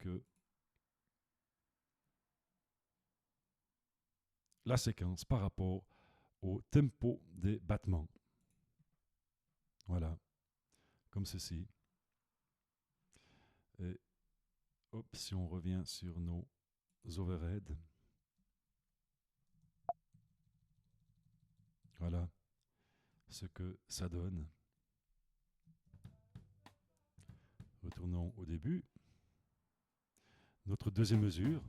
la séquence par rapport au tempo des battements. Voilà, comme ceci. Et hop, si on revient sur nos overheads. Voilà ce que ça donne. Retournons au début. Notre deuxième mesure.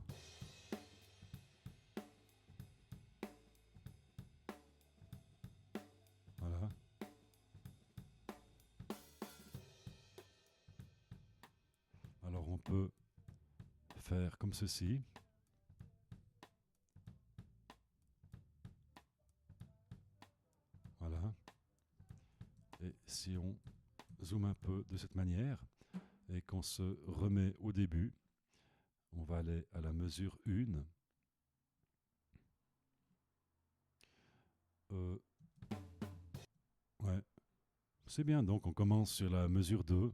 Voilà. Alors on peut faire comme ceci. Voilà. Et si on zoome un peu de cette manière et qu'on se remet au début, on va aller à la mesure 1. Ouais, c'est bien. Donc on commence sur la mesure 2.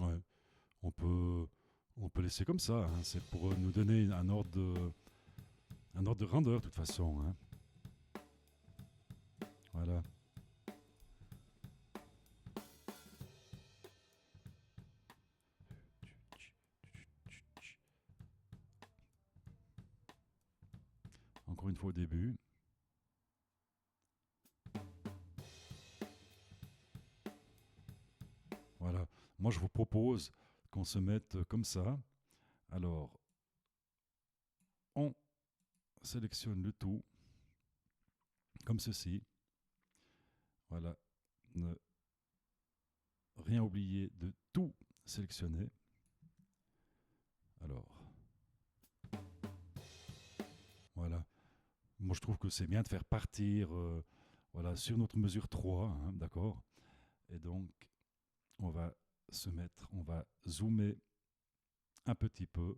Ouais, on peut laisser comme ça, hein. C'est pour nous donner un ordre de grandeur de toute façon, hein. Voilà. Encore une fois au début. Voilà. Moi, je vous propose qu'on se mette comme ça. Alors, on sélectionne le tout, comme ceci. Voilà. Ne rien oublier de tout sélectionner. Alors, voilà. Moi, je trouve que c'est bien de faire partir Voilà, sur notre mesure 3, hein, d'accord? Et donc, on va on va zoomer un petit peu.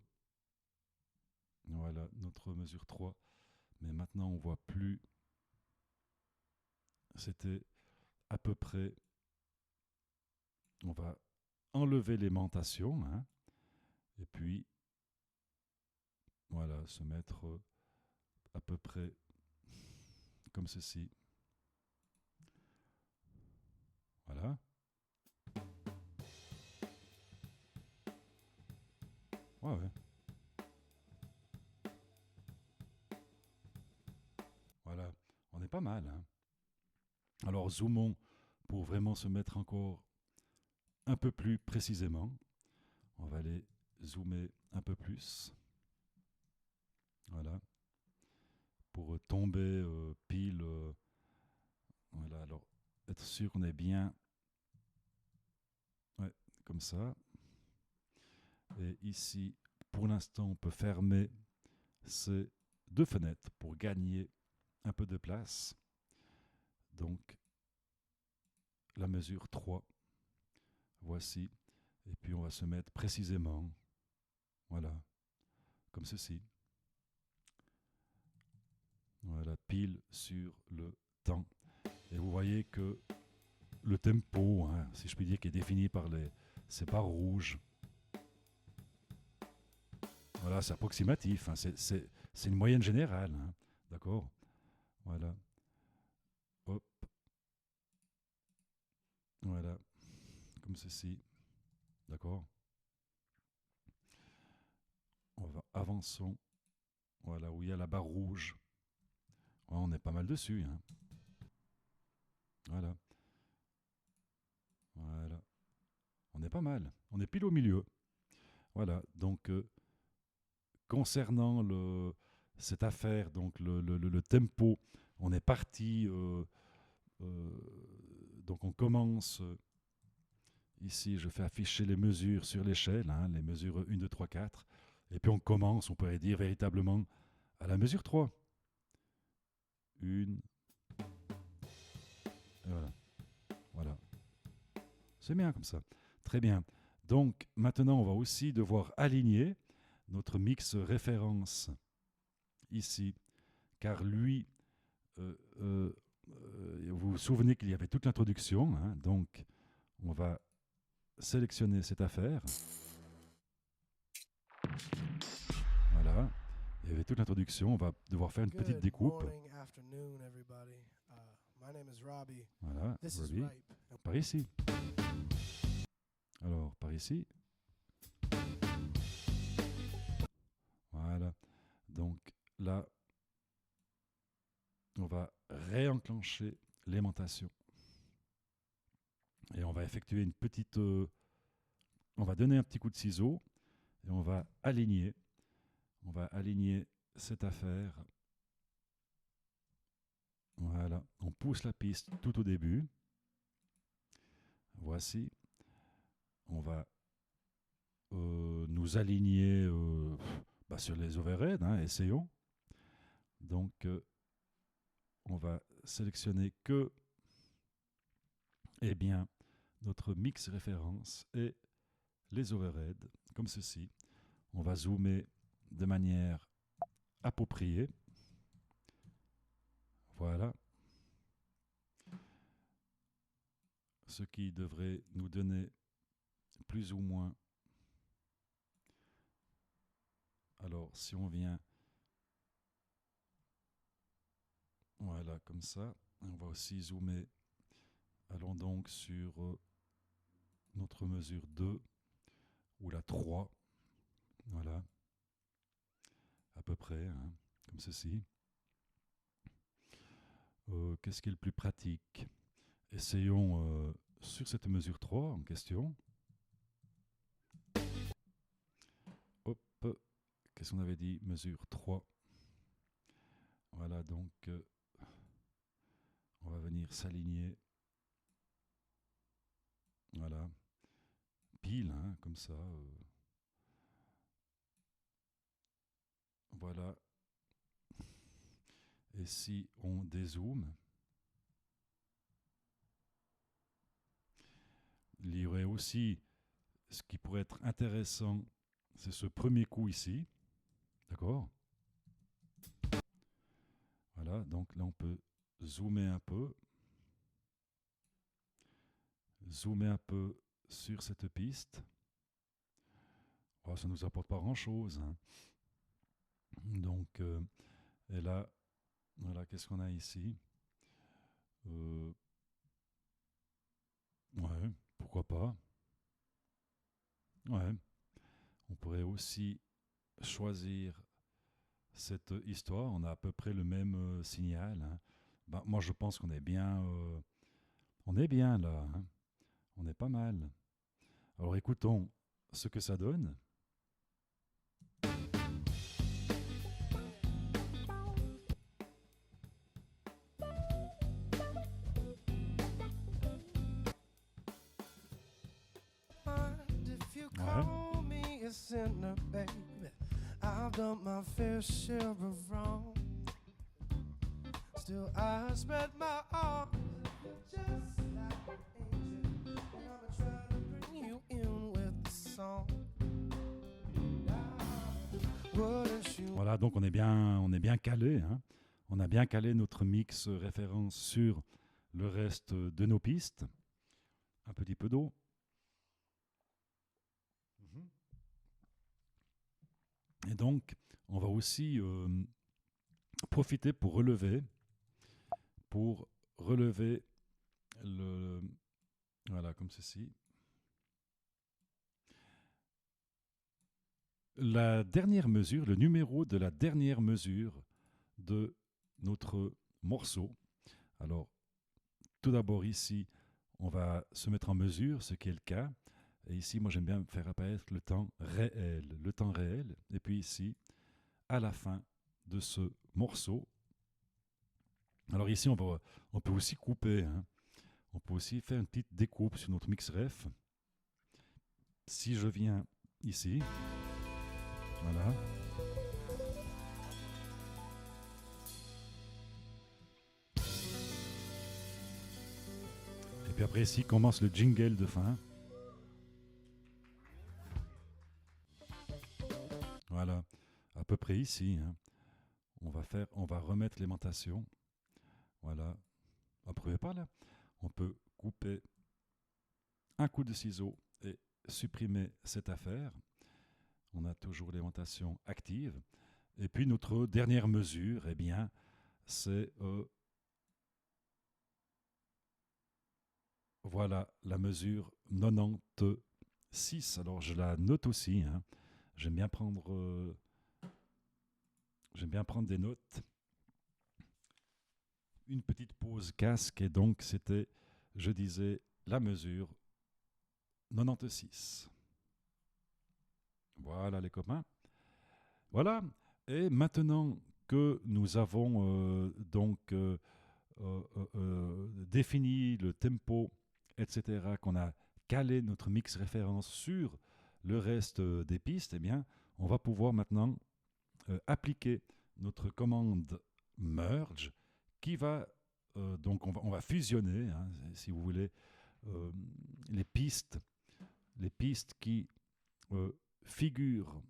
Voilà, notre mesure 3. Mais maintenant, on voit plus. C'était à peu près. On va enlever l'aimantation, hein, et puis, voilà, se mettre à peu près comme ceci. Voilà. Ouais, ouais. Voilà. On est pas mal, hein. Alors, zoomons pour vraiment se mettre encore un peu plus précisément. On va aller zoomer un peu plus. Voilà. Pour tomber pile. Voilà. Alors, être sûr qu'on est bien. Ouais, comme ça. Et ici, pour l'instant, on peut fermer ces deux fenêtres pour gagner un peu de place. Donc, la mesure 3. Voici. Et puis, on va se mettre précisément. Voilà. Comme ceci. Voilà, pile sur le temps. Et vous voyez que le tempo, hein, si je puis dire, qui est défini par ces barres rouges. Voilà, c'est approximatif. Hein, c'est une moyenne générale. Hein, d'accord. Voilà. Hop. Voilà. Comme ceci. D'accord. Avançons. Voilà, où il y a la barre rouge. Ouais, on est pas mal dessus. Hein. Voilà. Voilà. On est pas mal. On est pile au milieu. Voilà. Donc, concernant cette affaire, donc le tempo, on est parti. Euh, donc, on commence. Ici, je fais afficher les mesures sur l'échelle, hein, les mesures 1, 2, 3, 4. Et puis, on commence, on pourrait dire véritablement, à la mesure 3. Une. Et voilà. Voilà. C'est bien comme ça. Très bien. Donc maintenant, on va aussi devoir aligner notre mix référence ici, car lui, vous vous souvenez qu'il y avait toute l'introduction, hein, donc on va sélectionner cette affaire. Voilà. Il y avait toute l'introduction, on va devoir faire une petite découpe. Voilà, Robbie. Par ici. Alors, par ici. Voilà. Donc là, on va réenclencher l'aimantation. Et on va effectuer une petite... on va donner un petit coup de ciseau et on va aligner. On va aligner cette affaire. Voilà. On pousse la piste tout au début. Voici. On va nous aligner sur les overheads. Hein, essayons. Donc, on va sélectionner que eh bien, notre mix référence et les overheads, comme ceci. On va zoomer de manière appropriée. Voilà. Ce qui devrait nous donner plus ou moins. Alors, si on vient, voilà, comme ça, on va aussi zoomer. Allons donc sur notre mesure 2 ou la 3. Voilà, à peu près, hein, comme ceci. Qu'est-ce qui est le plus pratique? Essayons sur cette mesure 3 en question. Hop, qu'est-ce qu'on avait dit? Mesure 3. Voilà, donc on va venir s'aligner. Voilà, pile, hein, comme ça. Voilà. Et si on dézoome, il y aurait aussi ce qui pourrait être intéressant, c'est ce premier coup ici. D'accord? Voilà, donc là on peut zoomer un peu. Zoomer un peu sur cette piste. Oh, ça ne nous apporte pas grand-chose, hein. Donc, et là, voilà, qu'est-ce qu'on a ici? Ouais, pourquoi pas. Ouais, on pourrait aussi choisir cette histoire. On a à peu près le même signal, hein. Ben, moi, je pense qu'on est bien, on est bien là, hein. On est pas mal. Alors, écoutons ce que ça donne. If you Ouais. call me a sinner, baby, I've done my fair share of wrong. Still, I spread my arms just like an angel, and I'ma try to bring you in with the song. What if you Voilà, donc on est bien calé, hein. On a bien calé notre mix référence sur le reste de nos pistes. Un petit peu d'eau. Et donc, on va aussi profiter pour relever le... Voilà, comme ceci. La dernière mesure, le numéro de la dernière mesure de notre morceau. Alors, tout d'abord ici, on va se mettre en mesure, ce qui est le cas. Et ici, moi, j'aime bien faire apparaître le temps réel. Et puis ici, à la fin de ce morceau. Alors ici, on peut aussi couper, hein. On peut aussi faire une petite découpe sur notre mix ref. Si je viens ici, voilà. Et puis après ici commence le jingle de fin. Voilà, à peu près ici, hein. On va remettre l'aimantation. Voilà. Apprenez pas là. On peut couper un coup de ciseau et supprimer cette affaire. On a toujours l'aimantation active. Et puis notre dernière mesure, eh bien, c'est voilà la mesure 96. Alors je la note aussi, hein. J'aime bien prendre des notes. Une petite pause casque et donc c'était, je disais, la mesure 96. Voilà les copains. Voilà. Et maintenant que nous avons défini le tempo, etc., qu'on a calé notre mix référence sur le reste des pistes, eh bien, on va pouvoir maintenant appliquer notre commande merge qui va donc on va fusionner, hein, si vous voulez, euh, les pistes qui figurent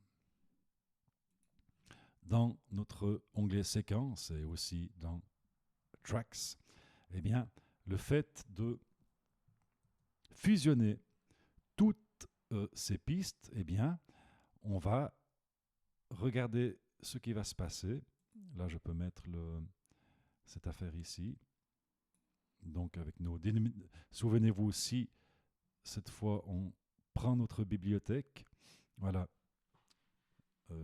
dans notre onglet séquence et aussi dans tracks. Eh bien, le fait de fusionner toutes ces pistes, eh bien, on va regarder ce qui va se passer. Là, je peux mettre cette affaire ici. Donc, avec nos souvenez-vous aussi, cette fois, on prend notre bibliothèque. Voilà.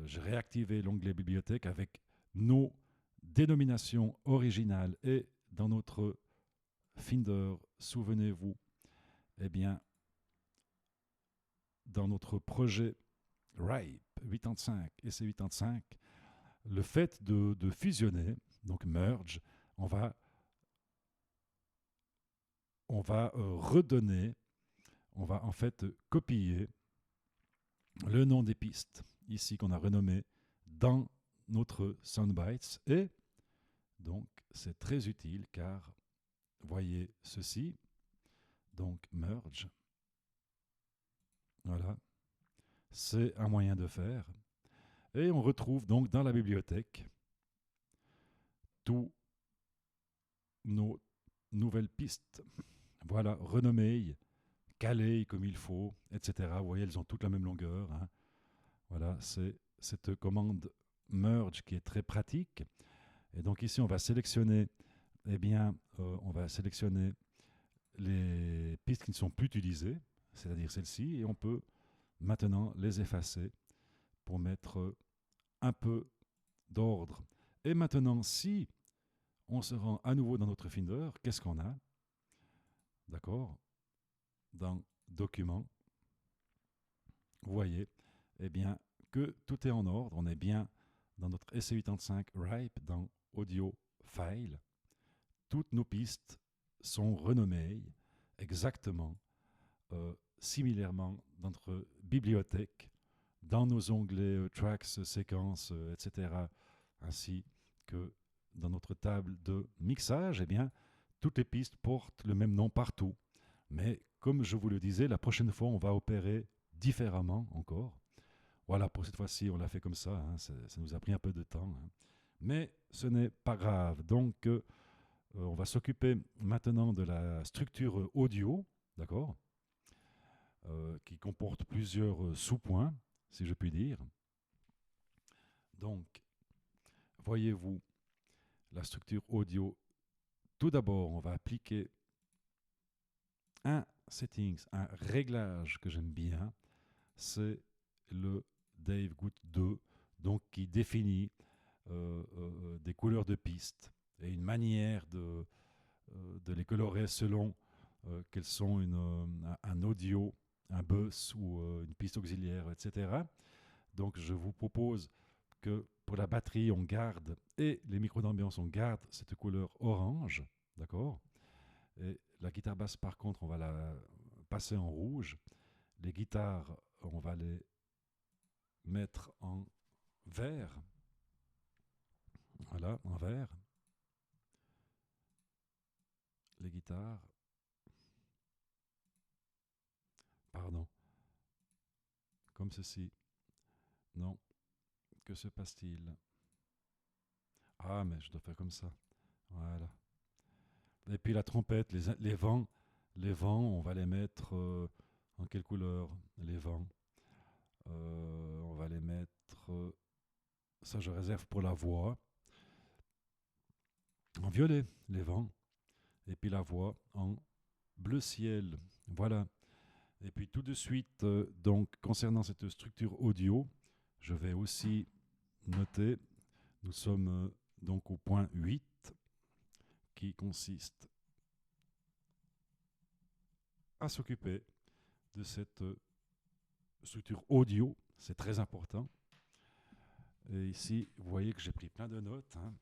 J'ai réactivé l'onglet bibliothèque avec nos dénominations originales et dans notre Finder, souvenez-vous, eh bien, dans notre projet RIPE 85 et C85, le fait de fusionner, donc merge, on va redonner, on va en fait copier le nom des pistes, ici qu'on a renommé dans notre Soundbites. Et donc, c'est très utile car, voyez ceci, donc merge, Voilà, c'est un moyen de faire. Et on retrouve donc dans la bibliothèque tous nos nouvelles pistes. Voilà, renommées, calées comme il faut, etc. Vous voyez, elles ont toutes la même longueur. Hein. Voilà, c'est cette commande merge qui est très pratique. Et donc ici, on va sélectionner, on va sélectionner les pistes qui ne sont plus utilisées, c'est-à-dire celles-ci, et on peut maintenant les effacer pour mettre un peu d'ordre. Et maintenant, si on se rend à nouveau dans notre Finder, qu'est-ce qu'on a? D'accord? Dans Documents, vous voyez, eh bien, que tout est en ordre. On est bien dans notre SC85 RIPE, dans Audio File. Toutes nos pistes sont renommées exactement, similairement dans notre bibliothèque, dans nos onglets tracks, séquences, etc., ainsi que dans notre table de mixage. Eh bien, toutes les pistes portent le même nom partout. Mais comme je vous le disais, la prochaine fois, on va opérer différemment encore. Voilà, pour cette fois-ci, on l'a fait comme ça. Hein, ça nous a pris un peu de temps. Hein. Mais ce n'est pas grave. Donc, on va s'occuper maintenant de la structure audio, d'accord, qui comporte plusieurs sous-points, si je puis dire. Donc, voyez-vous, la structure audio, tout d'abord, on va appliquer un settings, un réglage que j'aime bien, c'est le Dave Good 2, donc qui définit des couleurs de piste et une manière de les colorer selon qu'elles sont un audio, un bus ou une piste auxiliaire, etc. Donc je vous propose que pour la batterie, on garde, et les micros d'ambiance, on garde cette couleur orange, d'accord? Et la guitare basse, par contre, on va la passer en rouge. Les guitares, on va les mettre en vert. Voilà, en vert. Les guitares. Pardon. Comme ceci. Non. Que se passe-t-il? Ah, mais je dois faire comme ça. Voilà. Et puis la trompette, les vents, on va les mettre en quelle couleur? Les vents. On va les mettre. Ça, je réserve pour la voix. En violet, les vents. Et puis la voix en bleu ciel. Voilà. Et puis tout de suite, donc concernant cette structure audio, je vais aussi noter, nous sommes donc au point 8, qui consiste à s'occuper de cette structure audio. C'est très important. Et ici, vous voyez que j'ai pris plein de notes hein,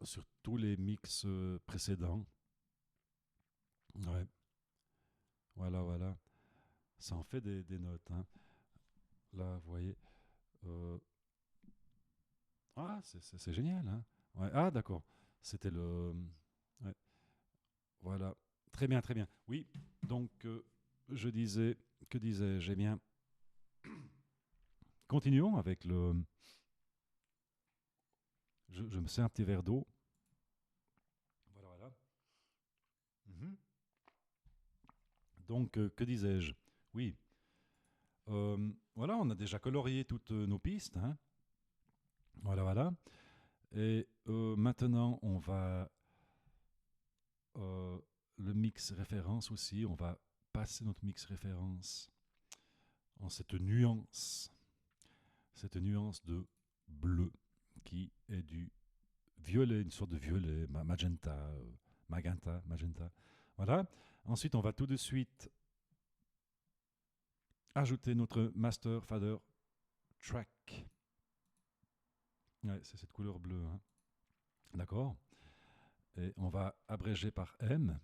sur tous les mix précédents. Ouais. Voilà, voilà. Ça en fait des notes. Hein. Là, vous voyez. Ah, c'est génial. Hein. Ouais. Ah, d'accord. C'était le. Ouais. Voilà. Très bien, très bien. Oui, donc je disais. Que disais-je? Eh bien, continuons avec le. Je me sers un petit verre d'eau. Voilà, voilà. Mhm. Donc, que disais-je? Oui. Voilà, on a déjà colorié toutes nos pistes. Hein. Voilà, voilà. Et maintenant, on va le mix référence aussi. On va passer notre mix référence en cette nuance de bleu qui est du violet, une sorte de violet, magenta, magenta. Voilà. Ensuite, on va tout de suite ajouter notre master fader track. Ouais, c'est cette couleur bleue. Hein. D'accord. Et on va abréger par M.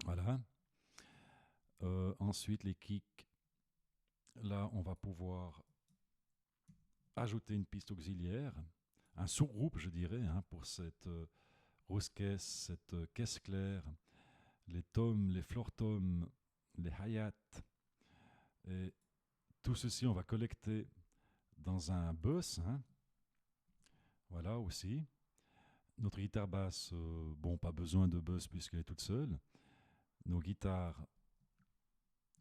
Voilà. Ensuite, les kicks. Là, on va pouvoir ajouter une piste auxiliaire, un sous-groupe, je dirais, hein, pour cette rose caisse, cette caisse claire, les tomes, les floor tomes, les hi-hats. Et tout ceci, on va collecter dans un bus. Voilà aussi. Notre guitare basse, bon, pas besoin de bus puisqu'elle est toute seule. Nos guitares,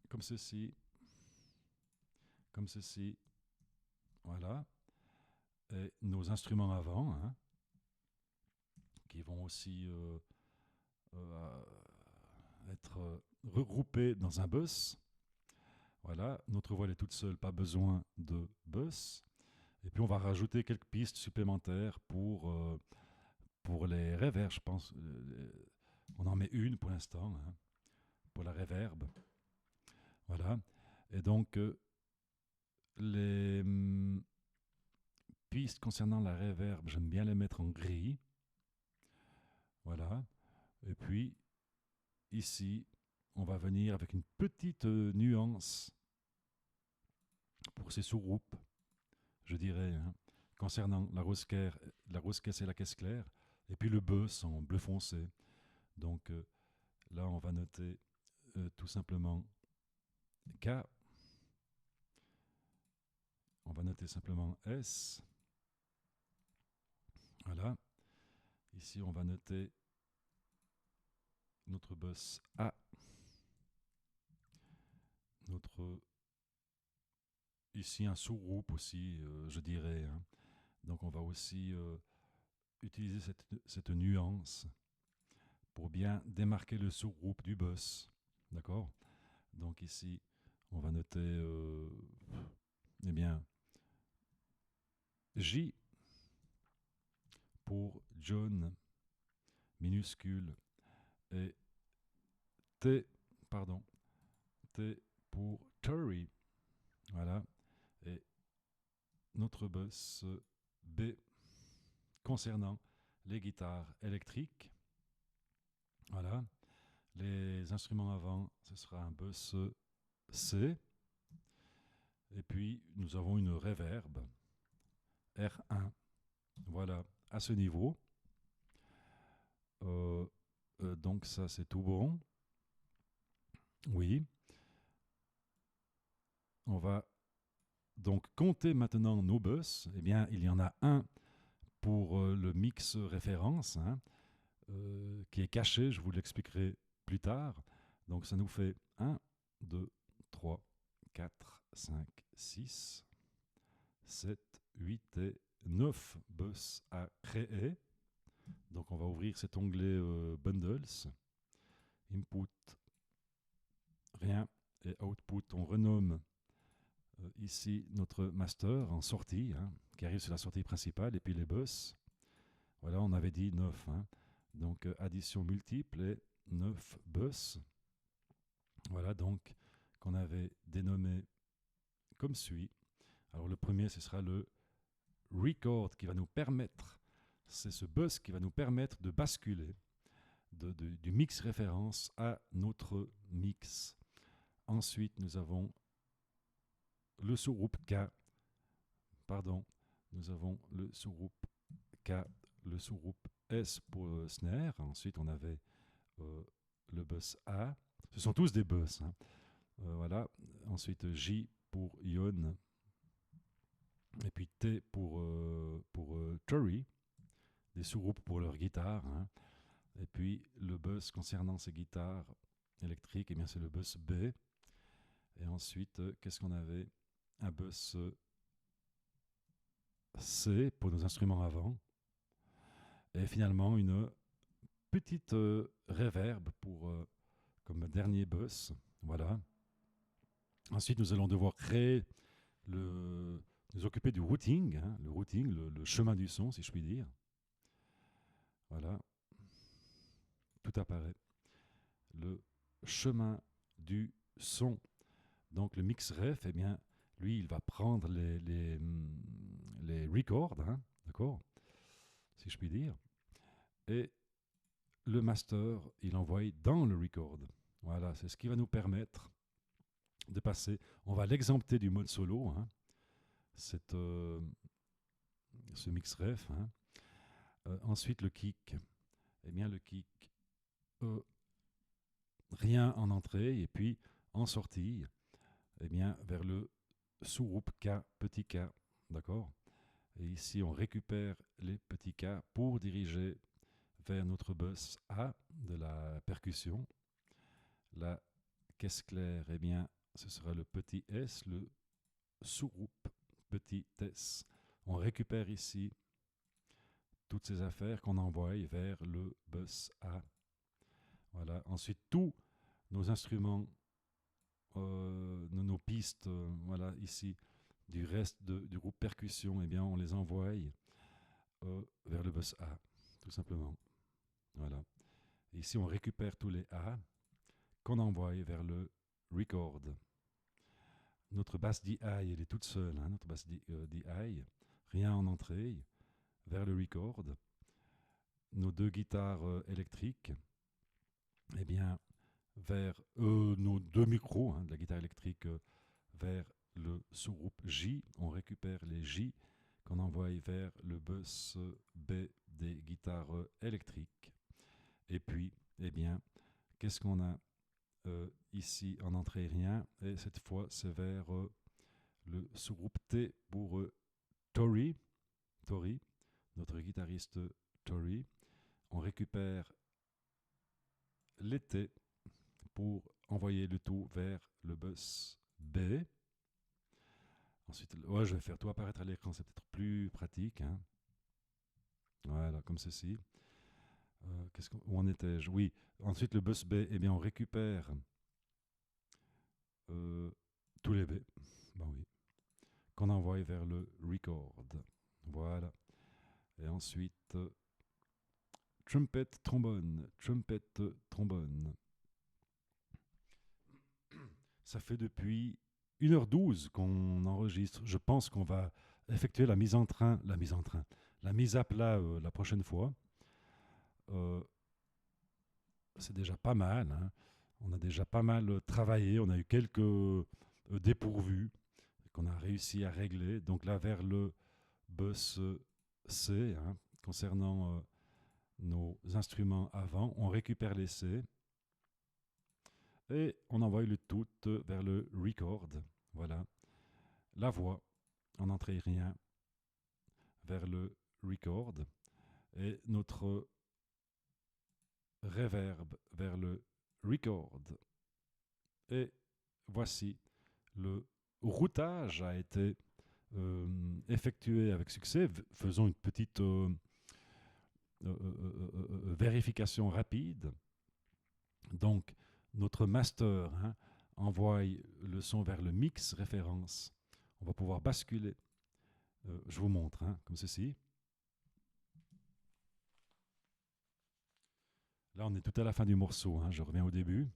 comme ceci, voilà. Et nos instruments avant, qui vont aussi euh, être regroupés dans un bus. Voilà, notre voix est toute seule, pas besoin de bus. Et puis on va rajouter quelques pistes supplémentaires pour les reverbs, je pense. On en met une pour l'instant, pour la reverb. Voilà. Et donc, les pistes concernant la reverb, j'aime bien les mettre en gris. Voilà. Et puis, ici, on va venir avec une petite nuance pour ces sous-groupes, je dirais, concernant la rose caisse et la caisse claire, et puis le bus en bleu foncé. Donc là, on va noter tout simplement K. On va noter simplement S. Voilà. Ici, on va noter notre bus A. Ici, un sous-groupe aussi, je dirais. Donc, on va aussi utiliser cette nuance pour bien démarquer le sous-groupe du bus. D'accord? Donc, ici, on va noter eh bien, J pour John, minuscule, et T pour Terry. Voilà. Et notre bus B concernant les guitares électriques. Voilà. Les instruments avant, ce sera un bus C. Et puis, nous avons une reverb R1. Voilà, à ce niveau. Donc ça, c'est tout bon. Oui. On va donc compter maintenant nos bus. Eh bien, il y en a un pour le mix référence, qui est caché, je vous l'expliquerai plus tard. Donc ça nous fait 1, 2, 3, 4, 5, 6, 7, 8 et 9 bus à créer. Donc on va ouvrir cet onglet Bundles, Input, rien, et Output, on renomme ici notre master en sortie, qui arrive sur la sortie principale, et puis les bus. Voilà, on avait dit 9. Donc addition multiple et 9 bus. Voilà donc qu'on avait dénommé comme suit. Alors le premier, ce sera le record qui va nous permettre, c'est ce bus qui va nous permettre de basculer du mix référence à notre mix. Ensuite, nous avons le sous-groupe K. Nous avons le sous-groupe K, le sous-groupe S pour snare. Ensuite, on avait le bus A. Ce sont tous des bus. Voilà. Ensuite, J pour Ion. Et puis T pour Tory. Des sous-groupes pour leur guitare. Et puis le bus concernant ces guitares électriques, eh bien c'est le bus B. Et ensuite, qu'est-ce qu'on avait? Un bus C pour nos instruments avant. Et finalement, une petite reverb pour comme dernier bus. Voilà. Ensuite, nous allons devoir créer nous occuper du routing, le chemin du son, si je puis dire. Voilà. Tout apparaît. Le chemin du son. Donc le mix ref, eh bien, lui, il va prendre les records, d'accord, si je puis dire, et le master, il envoie dans le record. Voilà, c'est ce qui va nous permettre de passer. On va l'exempter du mode solo, ce mix ref. Ensuite, le kick. Eh bien, le kick, rien en entrée, et puis en sortie, eh bien, vers le sous-groupe K, petit K, d'accord? Et ici, on récupère les petits K pour diriger vers notre bus A de la percussion. La caisse claire, eh bien, ce sera le petit S, le sous-groupe petit S. On récupère ici toutes ces affaires qu'on envoie vers le bus A. Voilà. Ensuite, tous nos instruments, nos pistes, voilà, ici, du reste du groupe percussion, eh bien, on les envoie vers le bus A, tout simplement. Voilà. Et ici, on récupère tous les A qu'on envoie vers le record. Notre basse DI, elle est toute seule, hein, notre basse DI, rien en entrée, vers le record. Nos deux guitares électriques, eh bien, vers nos deux micros, hein, de la guitare électrique, vers le sous-groupe J. On récupère les J qu'on envoie vers le bus B des guitares électriques. Et puis, eh bien, qu'est-ce qu'on a ici en entrée? Rien. Et cette fois, c'est vers le sous-groupe T pour Tori, notre guitariste Tori. On récupère les T pour envoyer le tout vers le bus B. Ensuite, ouais, je vais faire tout apparaître à l'écran, c'est peut-être plus pratique, hein. Voilà, comme ceci. Où en étais-je? Oui. Ensuite, le bus B, eh bien, on récupère tous les B. Ben oui. Qu'on envoie vers le record. Voilà. Et ensuite, trumpet, trombone. Ça fait depuis 1h12 qu'on enregistre. Je pense qu'on va effectuer la mise à plat la prochaine fois. C'est déjà pas mal, hein. On a déjà pas mal travaillé. On a eu quelques dépourvus qu'on a réussi à régler. Donc là, vers le bus C, hein, concernant nos instruments avant, on récupère les C et on envoie le tout vers le record. Voilà. La voix en entrée rien vers le record et notre reverb vers le record. Et voici, le routage a été effectué avec succès. Faisons une petite vérification rapide. Donc, notre master, hein, envoie le son vers le mix référence. On va pouvoir basculer. Je vous montre, hein, comme ceci. Là, on est tout à la fin du morceau, hein. Je reviens au début.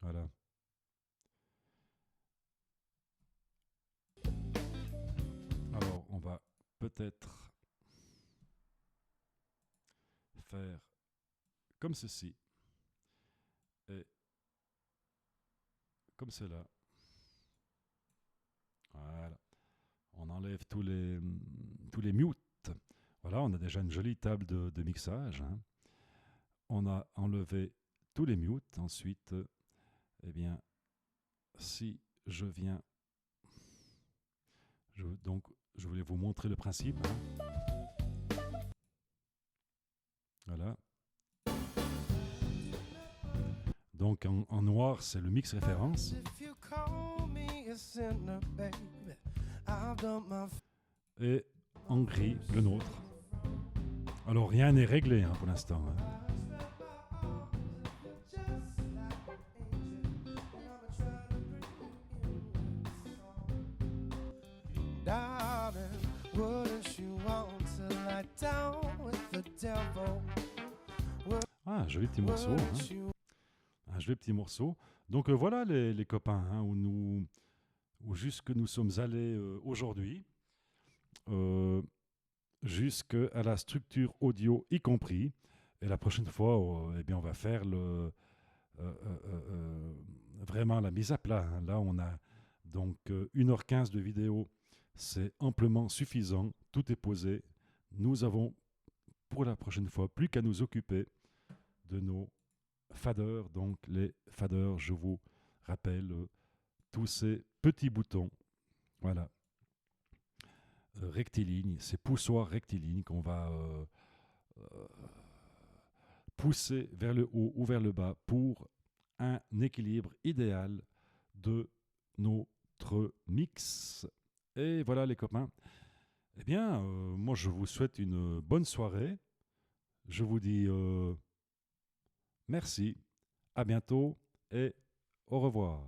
Voilà. Alors, on va peut-être faire comme ceci et comme cela. Voilà. On enlève tous les mutes. Voilà, on a déjà une jolie table de mixage, hein. On a enlevé tous les mutes. Ensuite, eh bien, si je viens... Donc, je voulais vous montrer le principe, hein. Voilà. Donc, en noir, c'est le mix référence. Et en gris, le nôtre. Alors, rien n'est réglé, hein, pour l'instant, hein. Ah, joli petit morceau, hein. Un joli petit morceau. Donc voilà les copains, hein, où jusque nous sommes allés aujourd'hui, jusqu'à la structure audio y compris. Et la prochaine fois, eh bien, on va faire vraiment la mise à plat, hein. Là, on a donc 1h15 de vidéo. C'est amplement suffisant. Tout est posé. Nous avons, pour la prochaine fois, plus qu'à nous occuper de nos faders. Donc les faders, je vous rappelle tous ces petits boutons, voilà, rectilignes, ces poussoirs rectilignes qu'on va euh, pousser vers le haut ou vers le bas pour un équilibre idéal de notre mix. Et voilà les copains. Eh bien, moi je vous souhaite une bonne soirée. Je vous dis merci, à bientôt et au revoir.